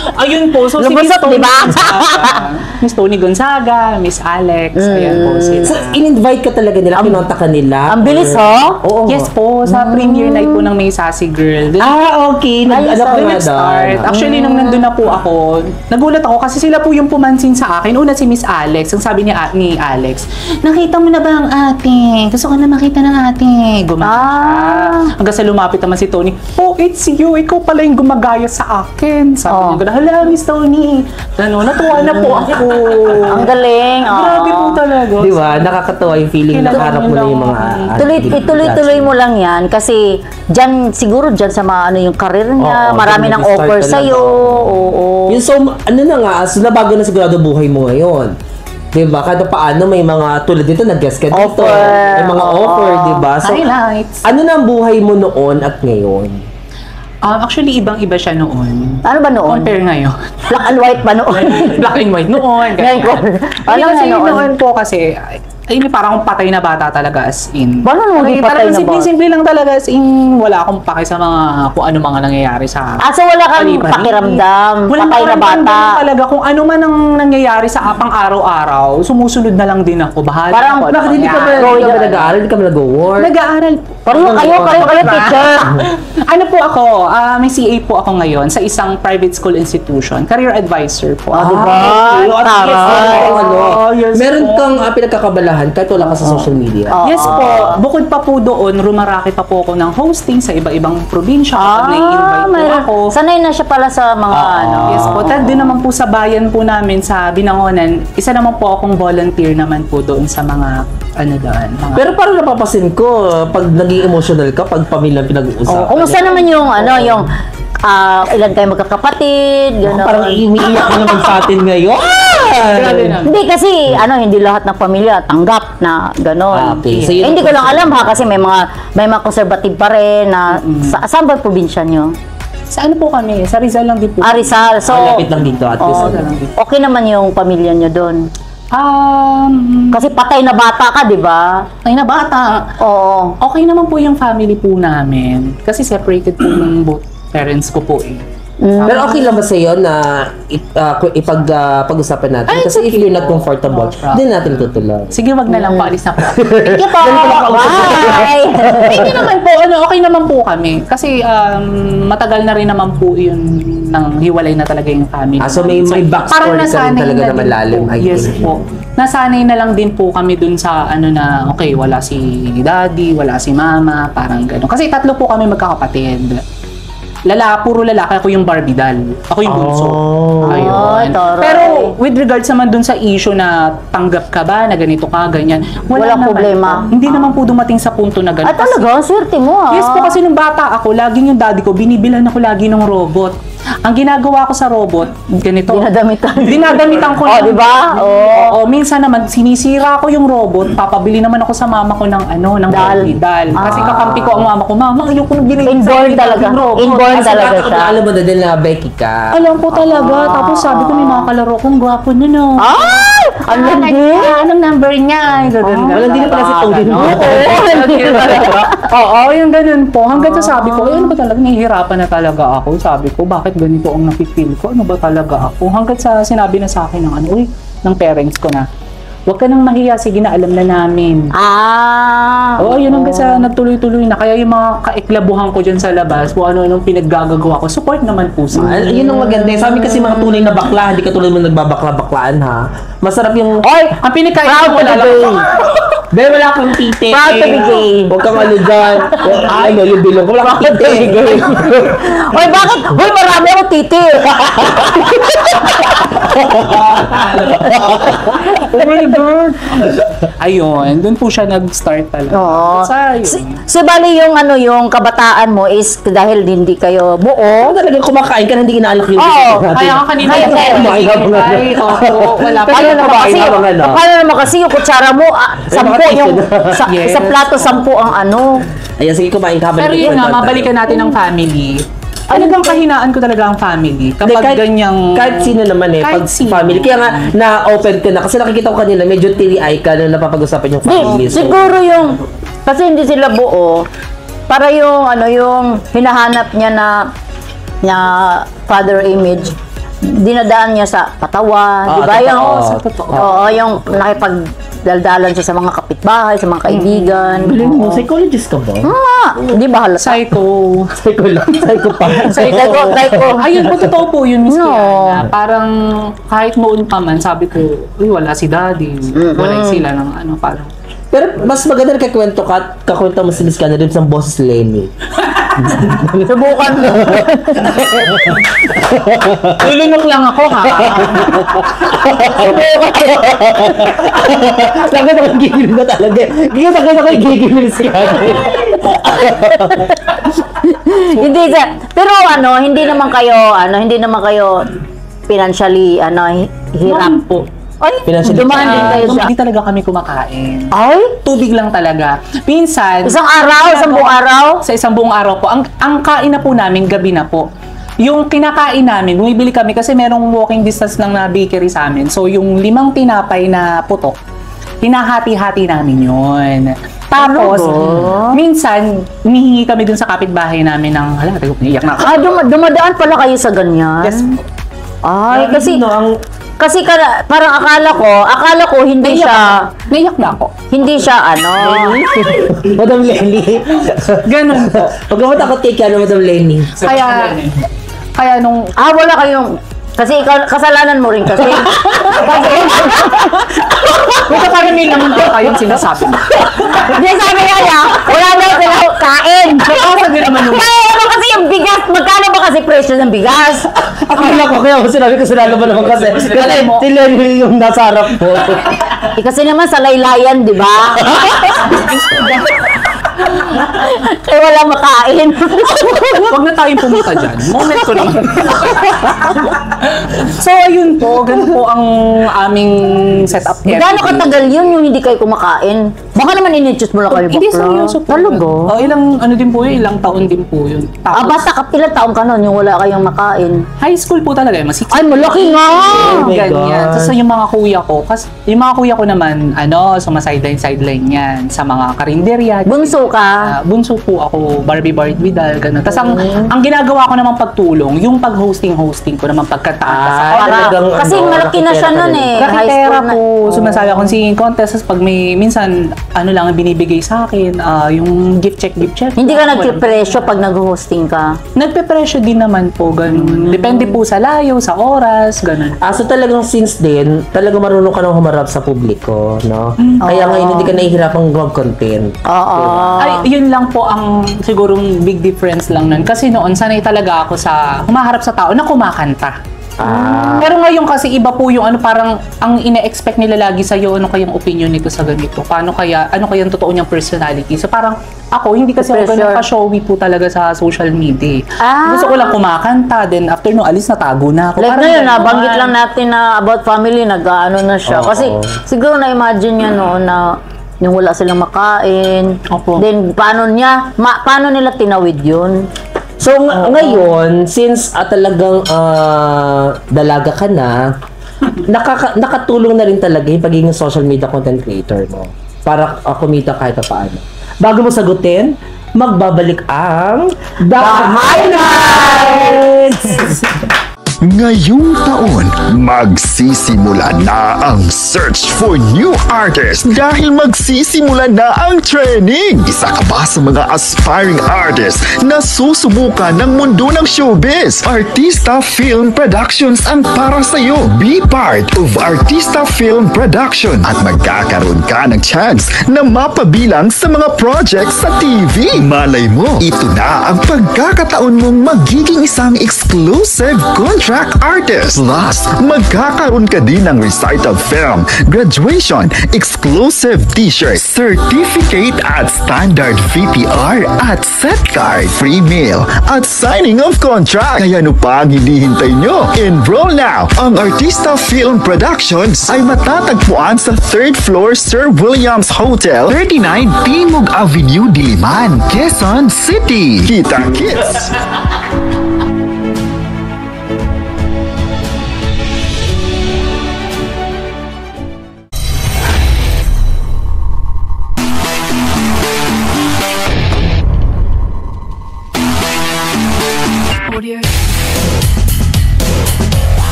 Ayun po, so si Miss Lumusot, Tony di ba? Gonzaga, Miss Tony Gonzaga, Miss Alex, ayan po sila. So, in-invite ka talaga nila, kinonta ka nila. Ang bilis, ho? Oo. Yes po, sa premiere night po ng May Sassy Girl. Okay. Ayun, Nag-ano ka doon na nag-start. doon? Actually, nung nandun na po ako, nagulat ako kasi sila po yung pumansin sa akin. Una si Miss Alex, ang sabi ni Alex, nakita mo na ba ang ate? Gusto ko na makita ng ate. Gumagaya. Hanggang sa lumapit naman si Tony, oh, it's you. Ikaw pala yung gumagaya sa akin. Sabi niya, hala, Miss Tony. Gano'n, natuwa na po ako. Ang galing. Grabe po talaga. Di ba? Nakakatawa yung feeling na harap mo na yung mga... Tuloy-tuloy mo lang yan kasi siguro dyan sa mga yung career niya, Oo, marami dyan ng nag-start offer talaga. sa'yo. Oo. Yung so, ano na nga, nabago na sigurado buhay mo ngayon. Diba? Kada paano may mga tulad dito, nag-guest ka dito. Offer. May mga offer, diba? So, Highlights. ano na ang buhay mo noon at ngayon? Actually, ibang-iba siya noon. Ano ba noon? Compare ngayon. Black and white ba noon? Black and white noon. Ngayon ko. Ano Kasi nga noon? noon po kasi, parang patay na bata talaga as in. Paano nung hindi patay na ba? Simple lang talaga as in, wala akong pake sa mga, kung ano mga nangyayari sa So wala kang palibad. pakiramdam, Walang patay na pakiramdam bata. din talaga kung ano man ang nangyayari sa apang araw-araw, sumusunod na lang din ako. Bahala Parang ako. Bakit hindi ka ba nag-aaral? Hindi ka ba nag-work? Nag-aaral po. Pareho kayo, teacher. Ano po ako, may CA po ako ngayon sa isang private school institution. Career advisor po. Diba? Yes, Tara. yes, Yes, meron po. kang yung pinagkakabalahan kahit wala ka sa social media. Yes po, bukod pa po doon, rumaraki pa po ako ng hosting sa iba-ibang probinsya kapag nai-invite po ako. Sanay na siya pala sa mga Yes po, tad din naman po sa bayan po namin sa Binangonan, isa naman po akong volunteer naman po doon sa mga mga Pero parang napapasin ko, pag naging emotional ka, pag pamilya pinag-uusapan. Kumusta naman yung ilan kayo magkakapatid, gano'n. Parang umiiyak ka naman sa atin ngayon. Hindi kasi hindi lahat ng pamilya tanggap na gano'n. Okay. So, Hindi ko lang alam kasi may mga conservative pa rin na saan ba probinsya nyo? Sa ano po kami? Sa Rizal lang din po. Rizal. So, lapit lang dito at least. Okay naman yung pamilya nyo doon. Kasi patay na bata ka, di ba? Patay na bata. Oo. Okay naman po yung family po namin. Kasi separated po ng both parents ko po eh. Pero okay lang ba sa'yo na pag-usapan natin? Kasi if you're not comfortable, hindi natin tutuloy. Sige, wag na lang, paalis na po. Thank you po. Bye! Hindi naman po, okay naman po kami. Kasi matagal na rin naman po yun nang hiwalay na talaga yung family. So may backstory ka rin talaga na malalim. Yes po. Nasanay na lang din po kami dun sa na okay, wala si daddy, wala si mama, parang gano'n. Kasi tatlo po kami magkakapatid. Puro lalaki, ako yung Barbie doll. Ako yung bunso. Ayun. Pero with regards naman dun sa issue na tanggap ka ba, na ganito ka, ganyan. Walang problema. Hindi naman po dumating sa punto na gano'n. Talaga? Swerte mo Yes po, kasi nung bata ako, laging yung daddy ko, binibilhan ako lagi ng robot. Ang ginagawa ko sa robot, ganito. Dinadamitan ko. Di ba? Oo. Minsan naman, sinisira ko yung robot, papabili naman ako sa mama ko ng Barbie doll. Kasi kakampi ko ang mama ko, mama, ayoko nang bilhin Inborn talaga. Inborn talaga siya. Alam mo na din na Becky ka. Alam ko talaga. Tapos sabi ko, may mga kalaro kong gwapo na no. Ay! Ang landi! Anong number niya? Walang din pala si Tongin mo. Oo, yung ganun po. Hanggang sa sabi ko, ano ba talaga, nahihirapan na talaga ako. Sabi ko, bakit ganito ang napipil ko? Ano ba talaga ako? Hanggang sa sinabi na sa akin ng parents ko na, huwag ka nang mahiya, sige na, alam na namin. Oo, yun hanggang sa nagtuloy-tuloy na. Kaya yung mga kaiklabuhan ko dyan sa labas, kung ano-anong pinaggagawa ko, support naman po sila. Yun ang maganda. Sa amin kasi mga tunay na bakla, hindi ka tulad mo nagbabakla-baklaan ha. Masarap yung... Ang pinakain ko wala lang. Be, wala kang titi. Proud to be gay. Huwag kang dyan. Yung bilong ko. Wala kang titi. Hoy, bakit? Hoy, marami ako titi. Oh my God. Ayun, dun po siya nag-start talaga. Oo. So, bali yung kabataan mo is dahil hindi kayo buo. Talagang kumakain ka na hindi inaalok yung Kaya ka kanina wala pa. Paano naman kasi yung kutsara mo, 10 sa plato 10 ang Ayan, sige, kumain ka. Pero yun nga, mabalikan natin ang family. Ano bang kahinaan ko talaga ang family? Kapag ganyang... Kahit sino naman pag family. Kaya nga, na-open ka na. Kasi nakikita ko kanila, medyo teary-eye ka na napapag-usapan yung family. Siguro kasi hindi sila buo, para yung hinahanap niya na father image, dinadaan niya sa katawan, di ba? Yung nakipagdaldalan siya sa mga kapitbahay, sa mga kaibigan. Psychologist ka ba? Di ba halata? Psycho pa. Psycho. Ayun po, totoo po yun, Miss Kiana. Parang kahit noon pa man, sabi ko, wala si daddy, wala sila ng parang... Pero mas maganda na kakwento mo si Miss Kiana dun sa boses Lenny. Subukan mo. Tulunok lang ako, ha? Lagi na gigil na talaga. Gigil si Kiana. Pero hindi naman kayo financially hirap po. Ay, dumaan din kayo sa... Hindi talaga kami kumakain. Ay? Tubig lang talaga. Minsan... Isang buong araw? Sa isang buong araw po. Ang kain na po namin, gabi na po. Yung kinakain namin, bumibili kami kasi merong walking distance lang na bakery sa amin. So, yung 5 tinapay na putok, hinahati-hati namin yun. Tapos, minsan, humihingi kami dun sa kapitbahay namin ng, iyak na ako. Dumadaan pala kayo sa ganyan? Yes. Ay, kasi parang akala ko hindi siya... Naiyak na ako. Hindi siya Madam Lenny. Ganun po. Huwag mo takot kay Kiana, Madam Lenny. Kaya nung... wala kayong... Kasi ikaw, kasalanan mo rin kasi. Ito parang Email naman ata yung sinasabi mo. Hindi, sabi nga niya, wala daw sila kain. Sabi naman nung... Kaya naman kasi yung bigas, magkano ba kasi presyo ng bigas? Akala ko kaya sinabi ko sinalo ba naman kasi. Kasi Lenny yung nasa harap ko. Kasi naman sa laylayan, di ba? Kaya wala makain. Huwag na tayong pumunta dyan. Moment ko lang. So, ayun po. Ganun po ang aming setup here. Gano'ng katagal yun yung hindi kayo kumakain? Baka naman in-choose mo lang kayo bakla. Hindi seryoso po. Talaga? Oh, ano din po yun, ilang taon din po yun. Tapos, Basta ilang taon ka nun yung wala kayong makain? high school po talaga. Mas Ay, malaki nga! Oh my ganyan. God. Tapos yung mga kuya ko, kasi yung mga kuya ko naman, sumasideline yan sa mga karinderya. Bunso ka? Bunso po ako, Barbie Vidal, gano'n. Tapos ang ginagawa ko naman pagtulong, yung pag-hosting ko naman Kasi malaki na siya nun eh. High Kakitera school na. po, sumasali akong singing contest. Tapos pag may, minsan, lang ang binibigay sa akin, yung gift check. Hindi ka nagpipresyo pag nag-hosting ka? Nagpe-presyo din naman po, gano'n. Depende po sa layo, sa oras, gano'n. So talagang since din, talagang marunong ka nang humarap sa publiko, no? Kaya ngayon hindi ka nahihirapang mag-content. Oo. Ay, yun lang po ang sigurong big difference lang nun. Kasi noon, sanay talaga ako sa humaharap sa tao na kumakanta. Pero ngayon kasi iba po yung parang ang ine-expect nila lagi sa'yo, ano kayang opinion nito sa ganito? Ano kayang totoo niyang personality? So parang ako, hindi kasi ako ganun ka-showy po talaga sa social media. Gusto ko lang kumakanta, then after no, alis natago na ako. Like Parang ngayon, ganun. nabanggit lang natin na about family, nag-ano na siya. Kasi siguro na-imagine niya noon na yung wala silang makain. Opo. Then paano nila tinawid yun? So ngayon, since talagang dalaga ka na, nakatulong na rin talaga yung pagiging social media content creator mo para kumita kahit paano. Bago mo sagutin, magbabalik ang The Highlights! Ngayong taon, magsisimula na ang search for new artists dahil magsisimula na ang training. Isa ka ba sa mga aspiring artists na susubukan ng mundo ng showbiz? Artista Film Productions ang para sa iyo. Be part of Artista Film Production at magkakaroon ka ng chance na mapabilang sa mga projects sa TV. Malay mo, ito na ang pagkakataon mong magiging isang exclusive contract artist. Plus, magkakaroon ka din ng recital film, graduation, exclusive t-shirt, certificate at standard VPR at set card, free meal at signing of contract. Kaya ano pa ang hinihintay nyo? Enroll now! Ang Artista Film Productions ay matatagpuan sa 3rd floor Sir Williams Hotel, 39 Timog Avenue, Diliman, Quezon City. Kita-kits!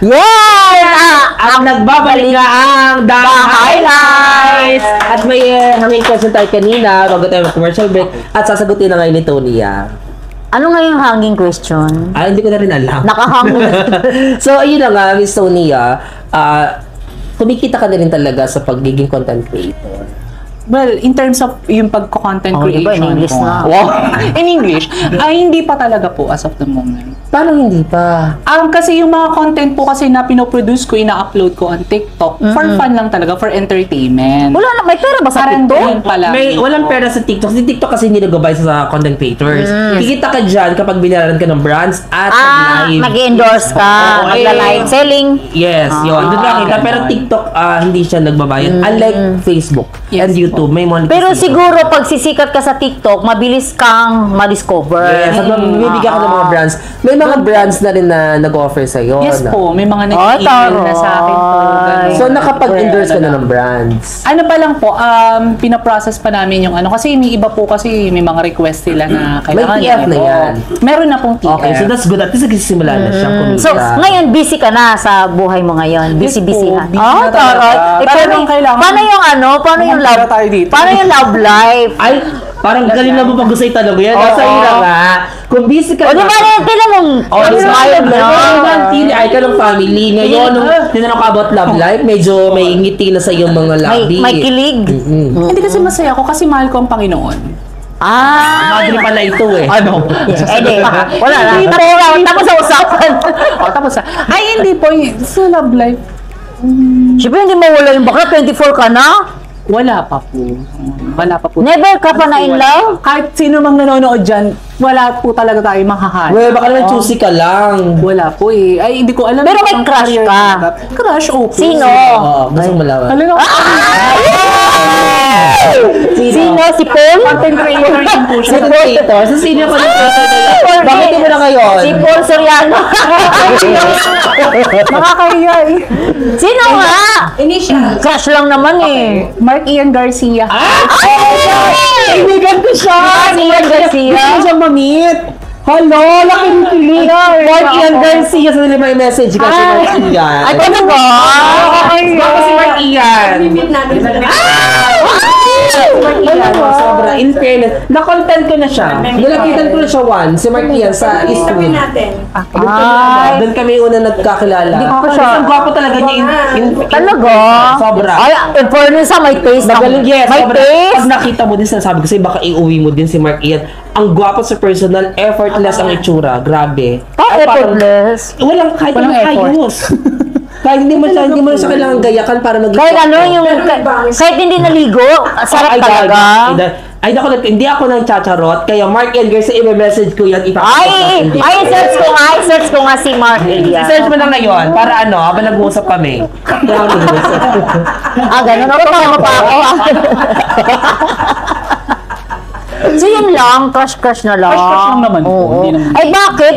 Yan! Ang nagbabalik nga ang The Highlights! At may hanging question tayo kanina bago tayo mag-commercial break at sasagutin na ngayon ni Tonia. Ano nga yung hanging question? Hindi ko na rin alam. Nakahang. So, ayun na nga, Miss Tonia, kumikita ka na rin talaga sa pagiging content creator. Well, in terms of yung pagko-content creation diba, in English ko, na. Wow. In English, hindi pa talaga po as of the moment. Paano hindi pa? Kasi yung mga content po kasi na pinoproduce ko, ina-upload ko on TikTok, for fun lang talaga, for entertainment. Wala na, may pera ba sa Parang TikTok? ganun pala. Walang pera sa TikTok. Si TikTok kasi hindi nag-buy sa content creators. Kikita ka dyan kapag binayaran ka ng brands at live. Mag-endorse ka, magla-live selling. Yes, yun. Doon ka kita. Pero TikTok, hindi siya nagbabayad. Unlike Facebook and YouTube, may monetization. Pero siguro, pag sisikat ka sa TikTok, mabilis kang ma-discover. Yes, at bibigyan ka ng mga brands. May mga brands na rin na nag-offer sa'yo. Yes na. po, may mga nag-email na sa akin po. Ganun. So, nakapag-endorse ka na ng brands. Ano pa lang po, pinaprocess pa namin yung kasi may iba po kasi may mga request sila na kailangan. May TF na yan. Meron na pong TF. Okay, so that's good. At least nagsisimula na siya kumita. So, ngayon, busy ka na sa buhay mo ngayon. Busy-busy Yes po, ka. busy na talaga. taray. Talagang kailangan. Paano yung Paano love? tayo tayo dito. Paano yung love life? Ay, parang galing na mo pag-usay talaga yan. Nasa ira nga. Kung busy ka O, di ba tinan mo? Smile na. Ay ka ng family. Ngayon, nung tinanong ka about love life, medyo may ngiti na sa iyong mga labi. May kilig. Hindi kasi masaya ako kasi mahal ko ang Panginoon. Madre pala ito eh. Ano? Wala na. Tapos sa usapan. Tapos ay, hindi po. Sa love life. Siyempre, hindi mawala yung bakla. 24 ka na? Wala pa po. Never ka pa na in love? Kahit sino mang nanonood dyan, wala po talaga tayo makahal. Well, baka naman choosy ka lang. Wala po eh. Ay, hindi ko alam. Pero may crush ka. Crush, okay. Sino? Oo, gusto mo malaman. Talaga. Sino? Si Paul? Content creator din po Si siya. creator? Sa sino ka na? Bakit mo na ngayon? Si Paul Soriano. Nakakahiya eh. Sino nga? Initial. Crush lang naman eh. Mark Ian Garcia. Kaibigan ko siya! Si Ian Garcia. Gusto ko siya ma-meet. Hello, nakikilig. Mark Ian Garcia. Sa nila may message ka si Mark Ian. Ay, ano ba? Baka si Mark Ian. Meet natin sa Sobra. In fairness, na-content ko na siya. Nilapitan ko na siya once. Si Mark Ian sa Eastwood. natin. Doon kami una nagkakilala. Hindi ko siya. Ang gwapo talaga niya. Talaga? Sobra. Ay, in fairness may taste. Magaling, yes. May Sobra. taste. Pag nakita mo din, sinasabi ko sa'yo, baka iuwi mo din si Mark Ian. Ang gwapo sa personal, effortless ang itsura. Grabe. Ay, parang- Effortless. Walang effort. ayos. Kahit hindi mo siya kailangan gayakan para maging... Kahit ano yung, kahit hindi naligo, sarap talaga. Ay, hindi ako nang chacharot. Kaya Mark Ian Garcia, i-message ko yan. Search ko nga si Mark Ian. I-search mo lang ngayon para ano, habang nag-uusap kami. Ganun. Tama pa ako. So yun lang, crush na lang. Crush lang naman po, Oo. hindi naman. Ay bakit?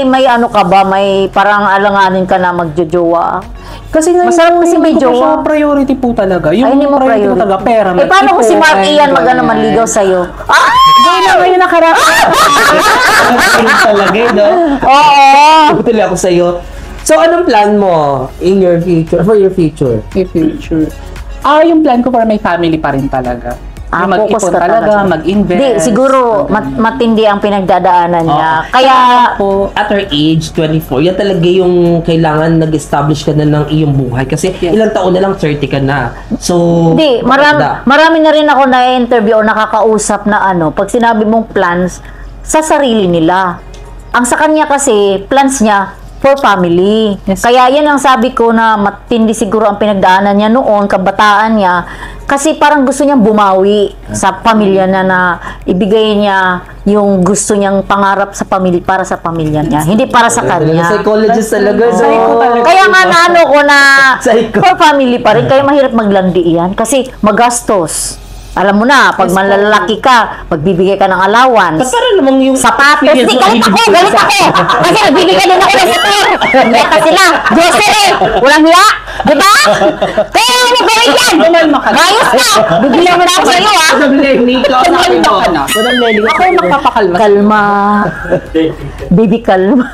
May ano ka ba? May parang alanganin ka na magjojowa? Kasi ngayon, Masarap kasi may hindi ko siya jowa. priority po talaga. Yung Ay, hindi mo priority ko priority. talaga, pera. Eh paano kung si Mark Ian manligaw sa'yo? Ngayon nakaraan. Talaga, no? Oo. Tuloy ako sa'yo. So, anong plan mo in your future, for your future? In future. Yung plan ko para may family pa rin talaga. Yung Focus mag-ipon ka talaga, talaga. mag-invest. Di, siguro matindi ang pinagdadaanan niya. Kaya, po, at her age, 24, yan talaga yung kailangan nag-establish ka na ng iyong buhay. Kasi ilang taon na lang, 30 ka na. So, Hindi, marami na rin ako na-interview o nakakausap na pag sinabi mong plans, sa sarili nila. Ang sa kanya kasi, plans niya, for family. Yes. Kaya yan ang sabi ko na matindi siguro ang pinagdaanan niya noon, kabataan niya, kasi parang gusto niyang bumawi sa pamilya na ibigay niya yung gusto niyang pangarap sa pamilya, para sa pamilya niya, hindi para sa kanya. Psychologist talaga. Kaya nga naano ko na Psycho. for family pa rin, kaya mahirap maglandi yan kasi magastos. Alam mo na, pag malalaki ka, magbibigay ka ng allowance. Para namang yung Sapatos. Hindi, galit ako. Kasi nagbibigay din ako ng sapatos. Meta sila. Grocery. Walang hiya. Diba? Kaya ano gawin yan? Ayos na. Bibigyan mo na ako sa'yo, ha? Ako yung magpapakalma. Kalma. Baby, kalma.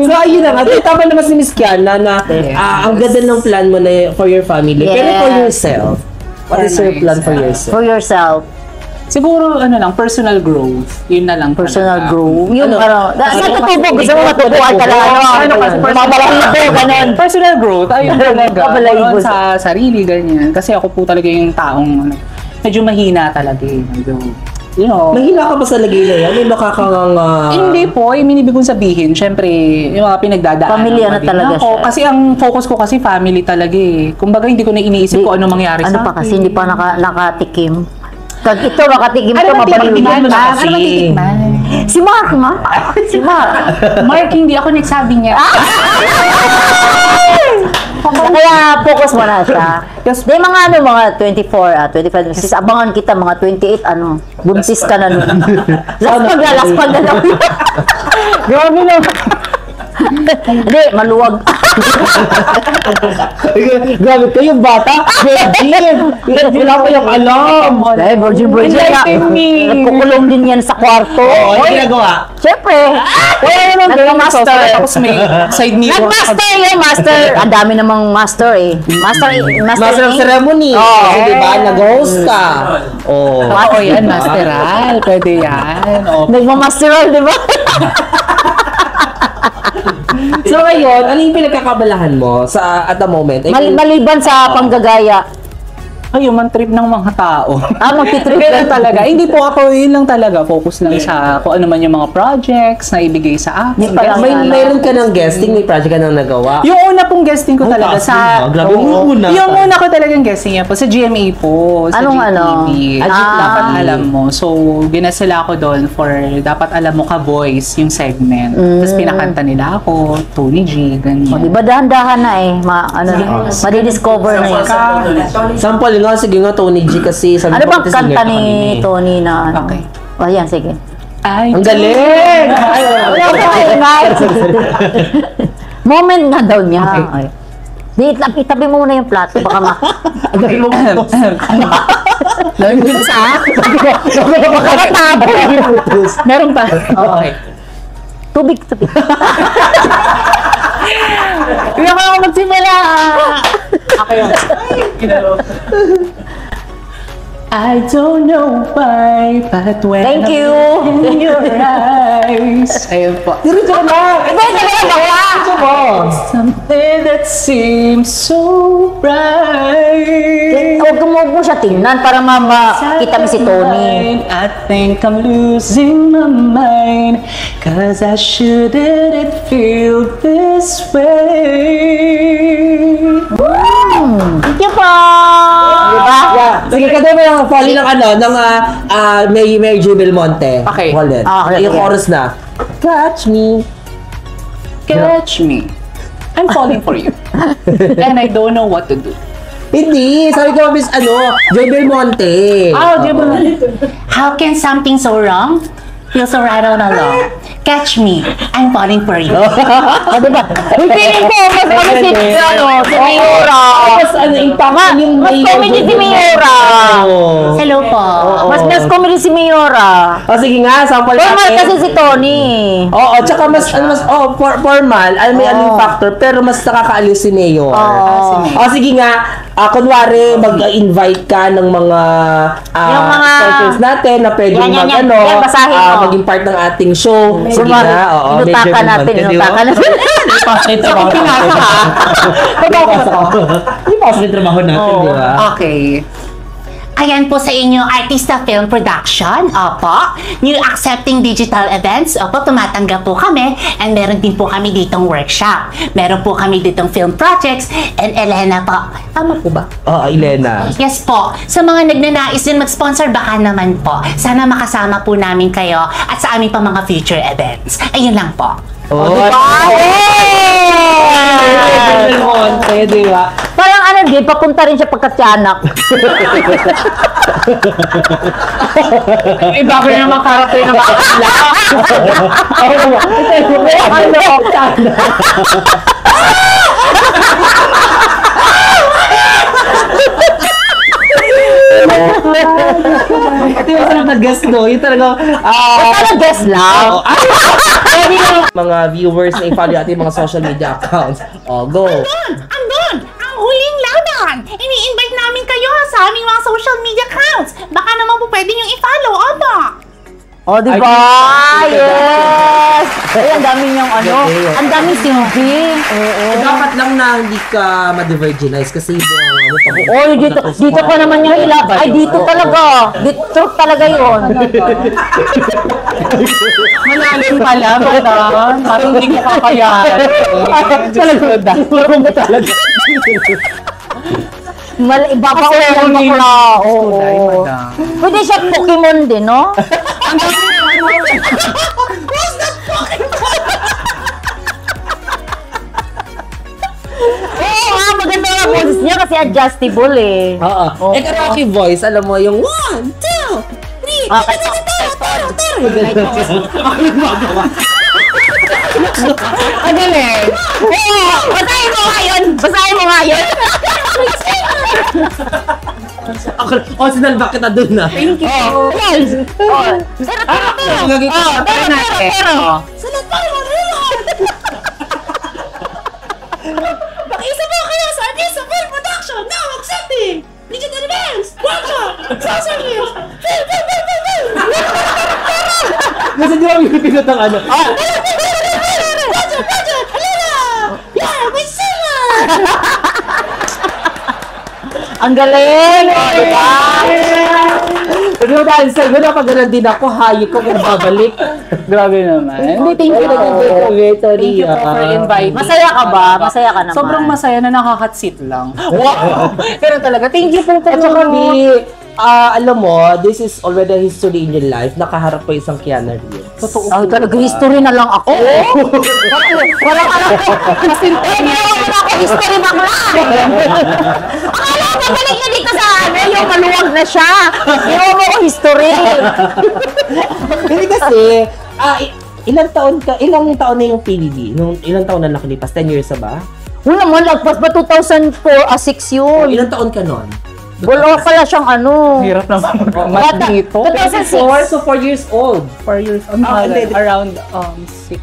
So, ayun na nga. Tama naman si Miss Kiana na ang ganda ng plan mo na for your family. Pero Yes. for yourself, what is your plan for yourself? For yourself. Siguro, personal growth. Yun na lang. Personal growth. Yun, Ano? saan tutubo? Gusto mo matutuan ka lang. Mamalahibo, ganun. Personal growth, ayun talaga. Mamalahibo. Sa sarili, ganyan. Kasi ako po talaga yung taong medyo mahina talaga eh. Medyo, Mahina ka ba sa lagay na yan? May nakakanganga... Hindi po, minibig kong sabihin, syempre, yung mga pinagdadaan. Pamilya na talaga siya. Kasi ang focus ko kasi family talaga eh. Kumbaga, hindi ko na iniisip kung ano mangyari sa Ano pa akin. kasi, hindi pa nakatikim. Pag ito makatikim Ano ito, ba mabaliw titikman? yan. Ano ba titikman? Si Mark, ma? Si Mark. Mark, hindi ako nagsabi niya. Kaya focus mo na siya. Di mga mga 24, 25, 26, abangan kita mga 28, buntis ka na nun. Laspag na lang. Grabe na. Hindi, maluwag. Grabe kayo, bata. Virgin. Wala pa yung alam. Eh, virgin nga. Nagkukulong din yan sa kwarto. Ano ginagawa? Siyempre. Nagma-master. Tapos may side mirror. Nag-master yung master. Ang dami namang master eh. Master of ceremony. Kasi diba, nag-host ka. Oo, yan, masteral. Pwede yan. Nagmamasteral, di ba? So ngayon, ano yung pinagkakabalahan mo at the moment? Maliban sa panggagaya. Ay, human trip ng mga tao. Magtitrip Ganun talaga. Hindi po ako, yun lang talaga. Focus lang sa kung ano man yung mga projects na ibigay sa akin. Mayroon ka ng guesting, may project ka nang nagawa. Yung una pong guesting ko talaga sa... Grabe yung una. Yung una ko talagang guesting yan po sa GMA po. Sa Anong GTV. ano? Dapat alam mo. So, ginasala ako doon for dapat alam mo ka voice yung segment. Tapos pinakanta nila ako, Tony G, ganyan. Di ba dahan-dahan na eh. Madidiscover na yun. Sample nga, sige nga, Tony G kasi. Ano bang kanta ni Tony na ano? Okay. O yan, sige. Ang galing! Moment nga daw niya. Okay. Di, itabi mo muna yung plato. Baka Ang galing mo. Meron pa. Okay. Tubig. Hindi ako magsimula. Okay. I don't know why, but when Thank you. in your eyes, ayun po. Diretso ka na! Diretso mo! Something that seems so bright. Huwag mo siya tingnan para makita mo si Tony. I think I'm losing my mind, 'cause I shouldn't feel this way. Thank you po! Diba? Yeah. Sige, kada mo yung folly ng May Jubel Monte. Okay. Hold it. Okay. Yung chorus na. Catch me. Catch me. I'm falling for you. And I don't know what to do. Hindi. Sabi ko, Miss, Jubel Monte. How can something so wrong feel so right all along? Catch me, I'm falling for you. Diba? Feeling ko, mas si Mayora. Mas Mas comedy si Mayora. Hello po. Mas comedy si Mayora. Sige nga, sample natin. Formal kasi si Tony. Oo, tsaka formal, may aling factor, pero mas nakakaalis si Neo. Sige nga, kunwari, mag-invite ka ng mga sponsors natin na pwede maging part ng ating show. Sige na, Inutakan natin. Hindi pa sa trabaho natin, di ba? Okay. Ayan po sa inyo, Artista Film Production. Opo. New Accepting Digital Events. Opo, tumatanggap po kami. And meron din po kami ditong workshop. Meron po kami ditong film projects. And Elena po. Tama po ba? Elena. Yes po. Sa mga nagnanais din mag-sponsor, baka naman po. Sana makasama po namin kayo at sa aming pa mga future events. Ayun lang po. Di ba? Parang di, papunta rin siya pagkatyanak. Iba ko yung mga karakter na makakasla. Ito yung sarap na guest, no? Yung talagang... Parang guest lang. Mga viewers na i-follow natin mga social media accounts. Go! Andun! Ang huling laban! Ini-invite namin kayo sa aming mga social media accounts. Baka naman po pwede nyo i-follow. Opo! Diba? Yes! Ay, ang dami niyang ang daming silbi. Dapat lang na hindi ka ma-divergenize kasi Dito pa naman yung Ay, dito talaga. Dito talaga yun. Malalim pala, madam. Parang hindi ko kakayahan. Talaga. Ibaba ko yung bakla. Pwede siya Pokemon din, no? Maganda nga boses niya kasi adjustable eh. Karaoke voice, alam mo yung 1, 2, 3, Ang galing. Basahin mo ngayon. Basahin mo ngayon. Sinalba kita dun na. Thank you. Pero. Mag-isa mo kayo sa Artista Film Production. Now accepting digital events, workshop, accessories, film. Kasi di ba may pinot ang ano? Budget, halila! Yeah, may sila! Ang galing! Di ba? Pero dahil sa gano'n, pag gano'n din ako, hayop ko kung babalik. Grabe naman. Hindi, thank you. Thank you po for inviting. Masaya ka ba? Masaya ka naman. Sobrang masaya na nakakatsit lang. Wow! Pero talaga, thank you po. At saka, alam mo, this is already a history in your life. Nakaharap pa isang Kiana Reeves. Totoo. Talaga, history na lang ako. Wala ka lang. Wala ka history bakla. Akala ko balik na dito sa yung maluwag na siya. Iwan mo ko history. Hindi kasi, ilang taon na yung PBB? Ilang taon na nakalipas? 10 years na ba? Wala naman, lagpas ba 2004, 6 yun. Ilang taon ka nun? Wala pala siyang ano. Hirap naman mag-math dito. 2006. So 4 years old. 4 years old. Around 6.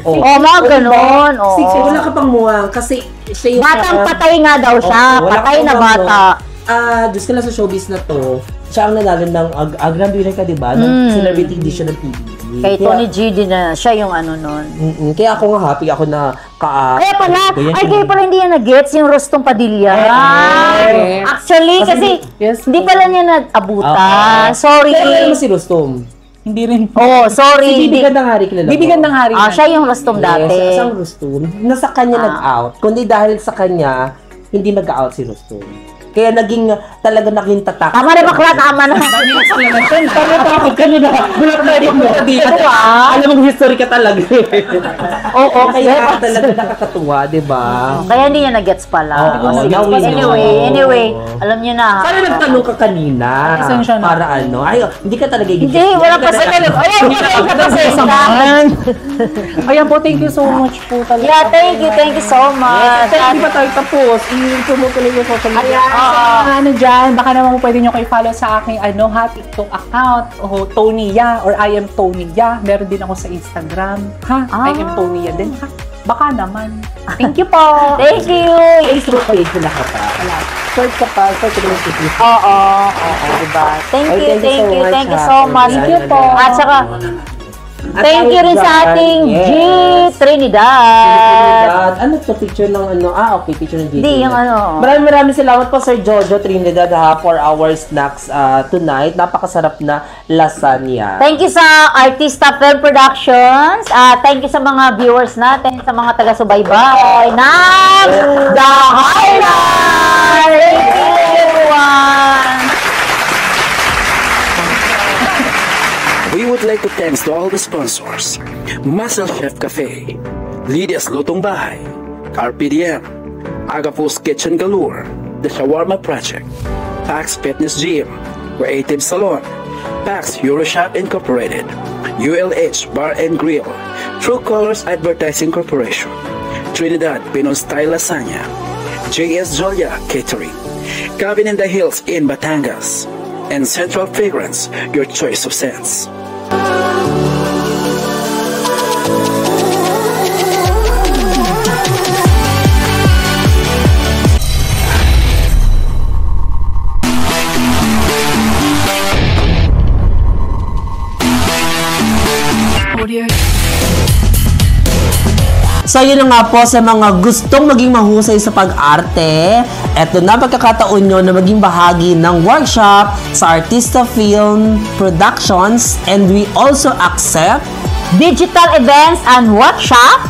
Oh, mga ganon. Oh. 6 years. Wala ka pang muwang kasi siya yung... Batang patay nga daw siya. Patay na bata. Diyos ka lang sa showbiz na to, siya ang nanalo ng Grand Winner ka, diba? Ng celebrity edition ng PBB. Kay Tony G din na siya yung ano nun. Kaya ako nga happy ako na kaya pala hindi yan nag-gets yung Rostong Padilla. Actually, kasi hindi pala niya nag-abuta. Sorry. Kaya naman si Rostom. Hindi rin. Oh, sorry. Si Bibi Gandang Hari kilala mo. Bibi Gandang Hari. Siya yung Rostom dati. Yes, isang Rostom. Nasa kanya nag-out. Kundi dahil sa kanya, hindi nag-out si Rostom. Kaya naging tatak. Tama na bakla, tama na. Takot ka na. Bulak na rin mo. Alam mong history ka talaga. Oo, kaya talaga nakakatuwa, di ba? Kaya hindi niya na-gets pala. Anyway, alam niyo na. Sana nagtanong ka kanina. Para ano? Ay, hindi ka talaga hindi, wala pa sa kanila. Ayan po, thank you so much po talaga. Yeah, thank you so much. Hindi pa tayo tapos. I-link mo ko lang yung social media. Ano dyan, baka naman po pwede nyo kayo follow sa aking TikTok account, Tonyya, or I am Tonyya. Meron din ako sa Instagram. I am Tonyya din. Baka naman. Thank you po. Thank you. Facebook page na ka pa. Search ka pa. Search ka pa. Oo, diba? Thank you so much. Thank you po. At saka, thank you rin sa ating G Trinidad. Ano to? Picture ng ano? Okay, picture ng G Trinidad. Di, yung ano. Maraming salamat po Sir Jojo Trinidad for our snacks tonight. Napakasarap na lasagna. Thank you sa Artista Film Productions. Thank you sa mga viewers natin, sa mga taga-subaybay ng The Highlight! Thank you everyone! We would like to thanks to all the sponsors: Muscle Chef Cafe, Lydia's Lutong Bahay, RPDM, Agapo's Kitchen Galore, The Shawarma Project, Pax Fitness Gym, Creative Salon, Pax Euroshop Incorporated, ULH Bar and Grill, True Colors Advertising Corporation, Trinidad Pinoy Style Lasagna, JS Jolia Catering, Cabin in the Hills in Batangas, and Central Fragrance, your choice of scents. So yun na nga po sa mga gustong maging mahusay sa pag-arte. Eto na pagkakataon nyo na maging bahagi ng workshop sa Artista Film Productions, and we also accept digital events and workshop.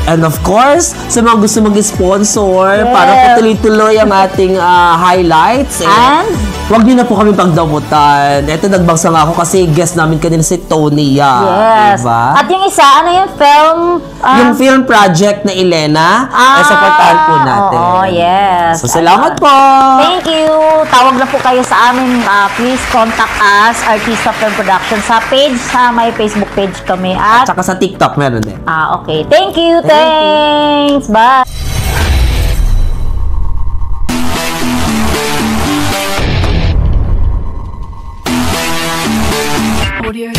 And of course, sa mga gusto mag-sponsor para patuloy-tuloy ang ating highlights. And Huwag niyo na po kami pagdamutan. Ito, nagbangsa nga ako kasi guest namin kanina si Tony. Yes. Diba? At yung isa, ano yung film? Yung film project na Elena, supportahan po natin. Oo, yes. So, salamat po. Thank you. Tawag na po kayo sa amin. Please contact us, Artista Film Production, sa page, sa may Facebook page kami. At saka sa TikTok, meron din. Okay. Thank you. Thanks. Bye. Audio.